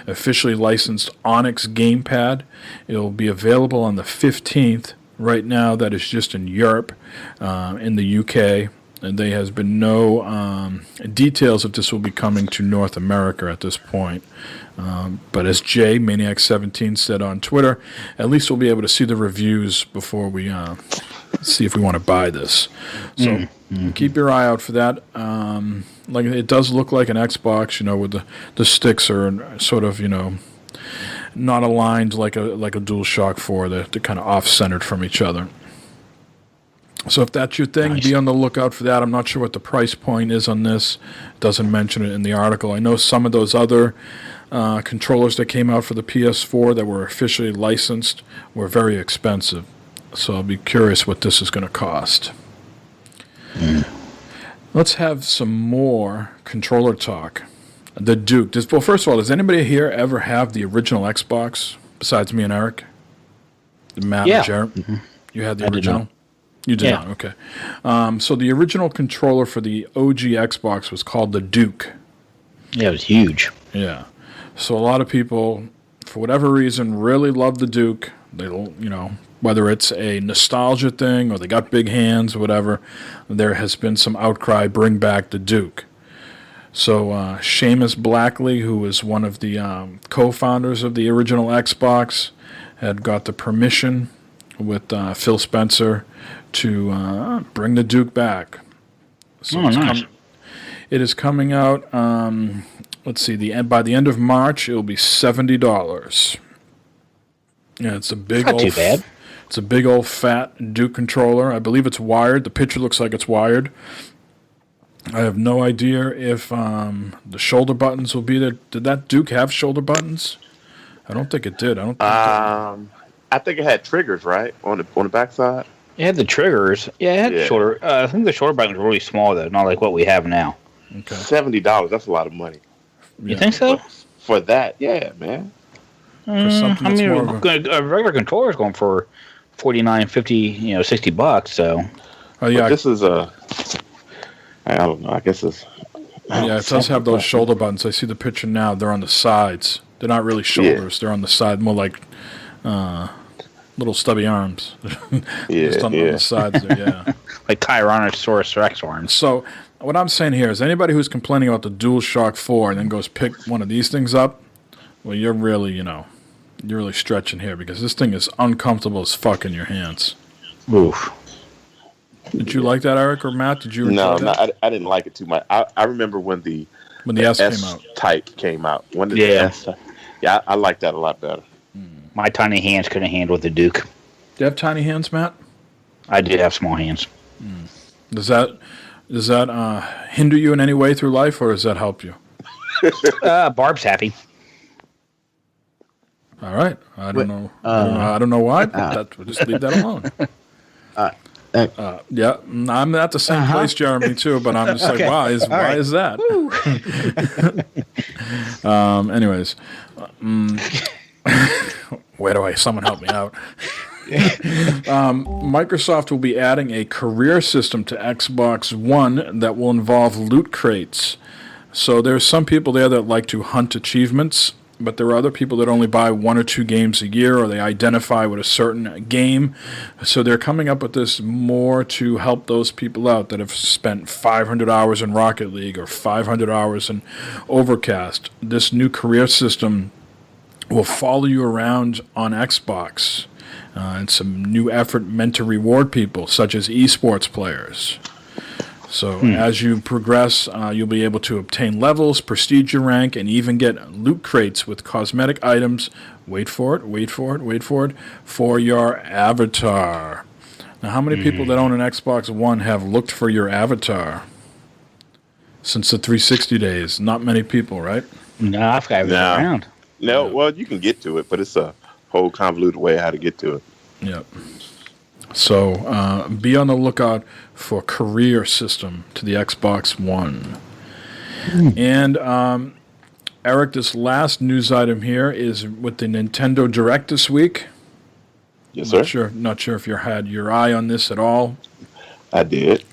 officially licensed Onyx gamepad. It'll be available on the 15th. Right now, that is just in Europe, in the UK, and there has been no details if this will be coming to North America at this point. But as Jay, Maniac17, said on Twitter, at least we'll be able to see the reviews before we see if we want to buy this. So keep your eye out for that. Like it does look like an Xbox, with the sticks are sort of, not aligned like a DualShock 4. They're kind of off-centered from each other. So if that's your thing, be on the lookout for that. I'm not sure what the price point is on this. It doesn't mention it in the article. I know some of those other controllers that came out for the PS4 that were officially licensed were very expensive. So I'll be curious what this is going to cost. Let's have some more controller talk. The Duke. Well, first of all, does anybody here ever have the original Xbox besides me and Eric? Matt and Jared? Mm-hmm. You had the original? You did not? Okay. So the original controller for the OG Xbox was called the Duke. Yeah, it was huge. Yeah. So a lot of people, for whatever reason, really love the Duke. They, whether it's a nostalgia thing or they got big hands or whatever, there has been some outcry, bring back the Duke. So Seamus Blackley, who was one of the co-founders of the original Xbox, had got the permission with Phil Spencer to bring the Duke back. So nice. It is coming out, let's see, by the end of March, it will be $70. Yeah, it's a big not too bad. It's a big old fat Duke controller. I believe it's wired. The picture looks like it's wired. I have no idea if the shoulder buttons will be there. Did that Duke have shoulder buttons? I don't think it did. I think it had triggers, right, on the backside. It had the triggers. Yeah, it had shoulder. I think the shoulder buttons were really small though, not like what we have now. Okay. $70. That's a lot of money. You think so? For that, yeah, man. For something that's more of a regular controller is going for $49, $50, $60. So. Oh yeah. But this is I don't know. I guess it's. Yeah, it does have those shoulder buttons. I see the picture now. They're on the sides. They're not really shoulders. Yeah. They're on the side, more like little stubby arms. Just on the sides there, yeah. Like Tyrannosaurus Rex arms. So what I'm saying here is anybody who's complaining about the DualShock 4 and then goes pick one of these things up, well, you're really, you're really stretching here because this thing is uncomfortable as fuck in your hands. Oof. Did you like that, Eric or Matt? Did you enjoy that? No, I didn't like it too much. I remember when the S came out. Type came out. When the S, I like that a lot better. My tiny hands couldn't handle the Duke. Do you have tiny hands, Matt? I do have small hands. Does that hinder you in any way through life, or does that help you? Barb's happy. All right. I don't know. I don't know why, but we'll just leave that alone. Yeah, I'm at the same place, Jeremy, too, but I'm just like, why is that? Anyways, where do someone help me out? Microsoft will be adding a career system to Xbox One that will involve loot crates. So there's some people there that like to hunt achievements, but there are other people that only buy 1 or 2 games a year, or they identify with a certain game. So they're coming up with this more to help those people out that have spent 500 hours in Rocket League or 500 hours in Overcast. This new career system will follow you around on Xbox. And some new effort meant to reward people, such as esports players. So as you progress, you'll be able to obtain levels, prestige your rank, and even get loot crates with cosmetic items. Wait for it, for your avatar. Now, how many people that own an Xbox One have looked for your avatar since the 360 days? Not many people, right? No, I've got it around. No, well, you can get to it, but it's a whole convoluted way how to get to it. Yep. So be on the lookout for career system to the Xbox One. And Eric, this last news item here is with the Nintendo Direct this week. Yes, sir. Not sure if you had your eye on this at all. I did.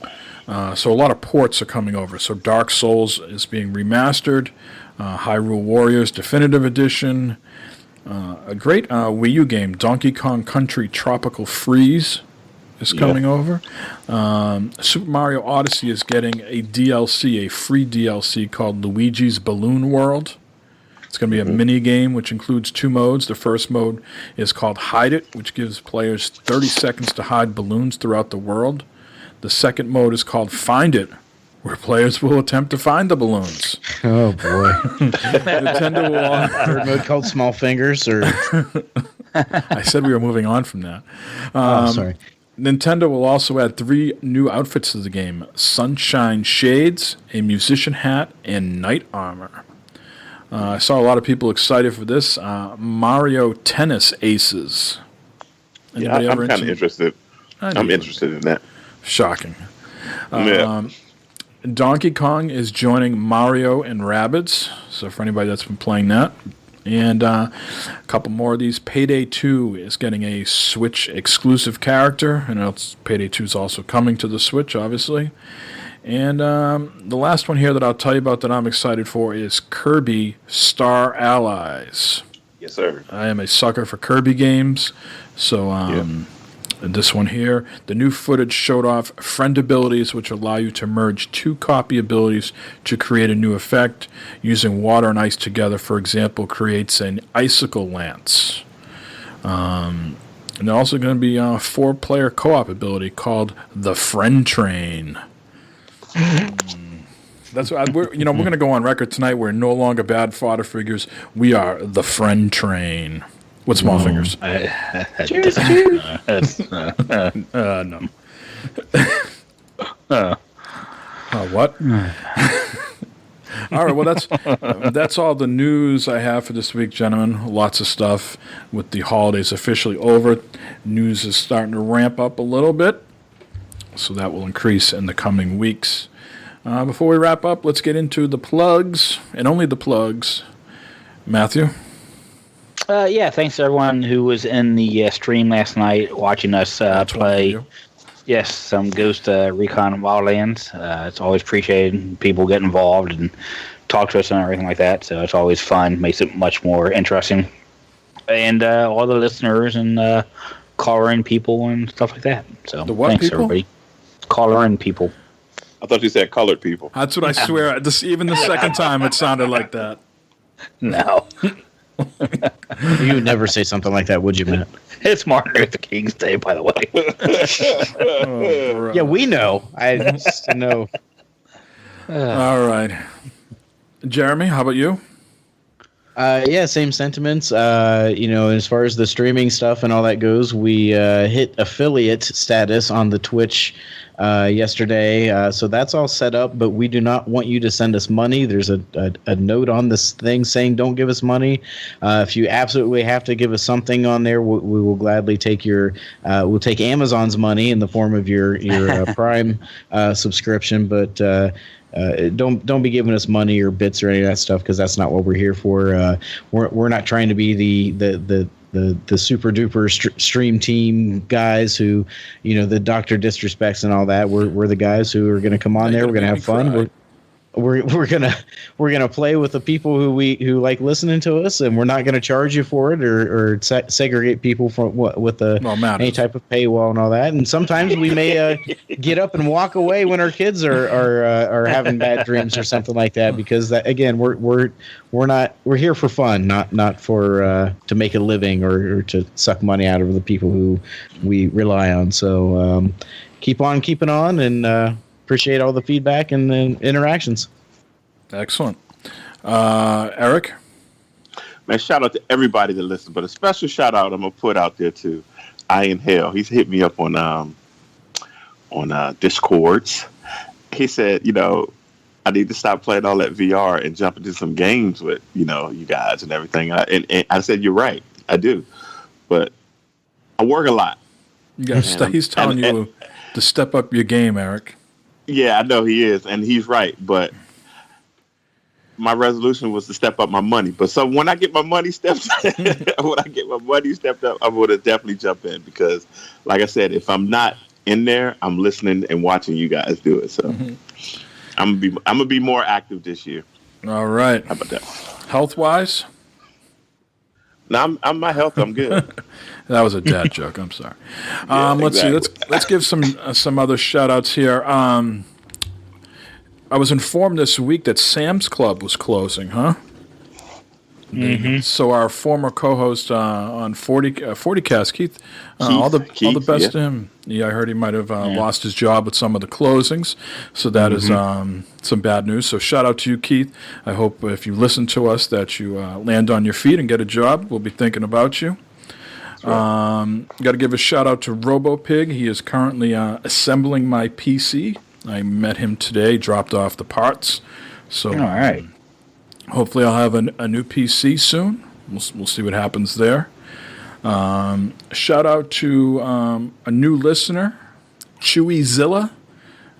So a lot of ports are coming over. So Dark Souls is being remastered. Hyrule Warriors Definitive Edition. A great Wii U game, Donkey Kong Country Tropical Freeze, is coming over. Super Mario Odyssey is getting a DLC, a free DLC called Luigi's Balloon World. It's going to be a mini game which includes 2 modes. The first mode is called Hide It, which gives players 30 seconds to hide balloons throughout the world. The second mode is called Find It, where players will attempt to find the balloons. Oh boy! Nintendo will. Third mode called Small Fingers, or I said we were moving on from that. Sorry. Nintendo will also add 3 new outfits to the game: Sunshine Shades, a musician hat, and Knight Armor. I saw a lot of people excited for this. Mario Tennis Aces. Anybody I'm kind of interested. I'm interested in that. Shocking. Donkey Kong is joining Mario and Rabbids. So for anybody that's been playing that. And a couple more of these. Payday 2 is getting a Switch exclusive character. And Payday 2 is also coming to the Switch, obviously. And the last one here that I'll tell you about that I'm excited for is Kirby Star Allies. Yes, sir. I am a sucker for Kirby games. So this one here, the new footage showed off friend abilities which allow you to merge 2 copy abilities to create a new effect. Using water and ice together, for example, creates an icicle lance. And there's also going to be a 4-player co-op ability called the Friend Train. That's what we're going to go on record tonight. We're no longer bad fodder figures. We are the Friend Train. With small fingers. Cheers, cheers. No. What? All right. Well, that's all the news I have for this week, gentlemen. Lots of stuff with the holidays officially over. News is starting to ramp up a little bit, so that will increase in the coming weeks. Before we wrap up, let's get into the plugs, and only the plugs. Matthew? Thanks to everyone who was in the stream last night watching us play. Yes, some Ghost Recon Wildlands. It's always appreciated. People get involved and talk to us and everything like that. So it's always fun. Makes it much more interesting. And all the listeners and caller-in people and stuff like that. So thanks, people? Everybody. Caller-in people. I thought you said colored people. That's what I swear. Even the second time it sounded like that. No. You would never say something like that, would you, Matt? It's Martin Luther King's Day, by the way. Yeah, we know. I just know. All right. Jeremy, how about you? Same sentiments. As far as the streaming stuff and all that goes, we hit affiliate status on the Twitch yesterday. So that's all set up, but we do not want you to send us money. There's a note on this thing saying don't give us money. If you absolutely have to give us something on there, we will gladly take we'll take Amazon's money in the form of your Prime subscription, but don't be giving us money or bits or any of that stuff, because that's not what we're here for. We're not trying to be the super duper stream team guys who, the Dr. Disrespects and all that. We're the guys who are going to come on there. We're going to have fun. We're gonna play with the people who like listening to us, and we're not gonna charge you for it or segregate people from with any type of paywall and all that. And sometimes we may get up and walk away when our kids are having bad dreams or something like that, because again we're here for fun, not for to make a living or to suck money out of the people who we rely on. So keep on keeping on, and appreciate all the feedback and the interactions. Excellent. Eric? Man, shout out to everybody that listens, but a special shout out I'm going to put out there to Ian Hale. He's hit me up on Discords. He said, I need to stop playing all that VR and jump into some games with, you guys and everything. And I said, you're right. I do. But I work a lot. He's telling you to step up your game, Eric. Yeah, I know he is, and he's right. But my resolution was to step up my money. But so when I get my money stepped, up, I'm going to definitely jump in because, like I said, if I'm not in there, I'm listening and watching you guys do it. So I'm gonna be more active this year. All right. How about that? Health wise? No, I'm my health. I'm good. That was a dad joke. I'm sorry. Let's exactly. see. Let's give some other shout outs here. I was informed this week that Sam's Club was closing, huh? Mm-hmm. So our former co-host on 40cast, Keith, all the best to him. Yeah, I heard he might have lost his job with some of the closings, so that is some bad news. So shout out to you, Keith. I hope if you listen to us that you land on your feet and get a job. We'll be thinking about you. Got to give a shout out to RoboPig. He is currently assembling my PC. I met him today, dropped off the parts. So all right. Hopefully, I'll have a new PC soon. We'll see what happens there. Shout out to a new listener, ChewyZilla.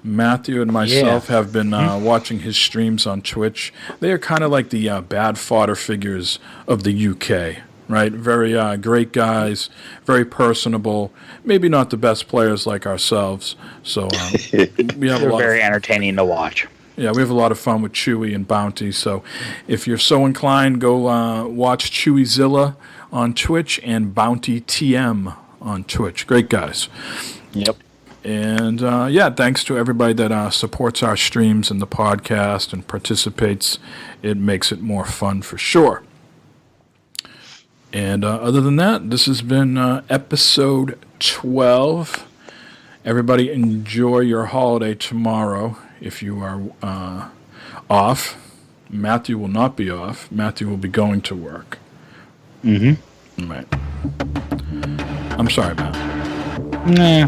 Matthew and myself have been watching his streams on Twitch. They are kind of like the bad fodder figures of the UK, right? Very great guys, very personable. Maybe not the best players like ourselves. So we have They're very entertaining to watch. Yeah, we have a lot of fun with Chewy and Bounty. So if you're so inclined, go watch ChewyZilla on Twitch and Bounty TM on Twitch. Great guys. Yep. And thanks to everybody that supports our streams and the podcast and participates. It makes it more fun for sure. And other than that, this has been episode 12. Everybody enjoy your holiday tomorrow. If you are off, Matthew will not be off. Matthew will be going to work. Mm-hmm. Right. I'm sorry, Matt. Nah.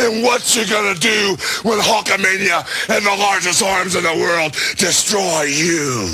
And what you gonna do when Hulkamania and the largest arms in the world destroy you?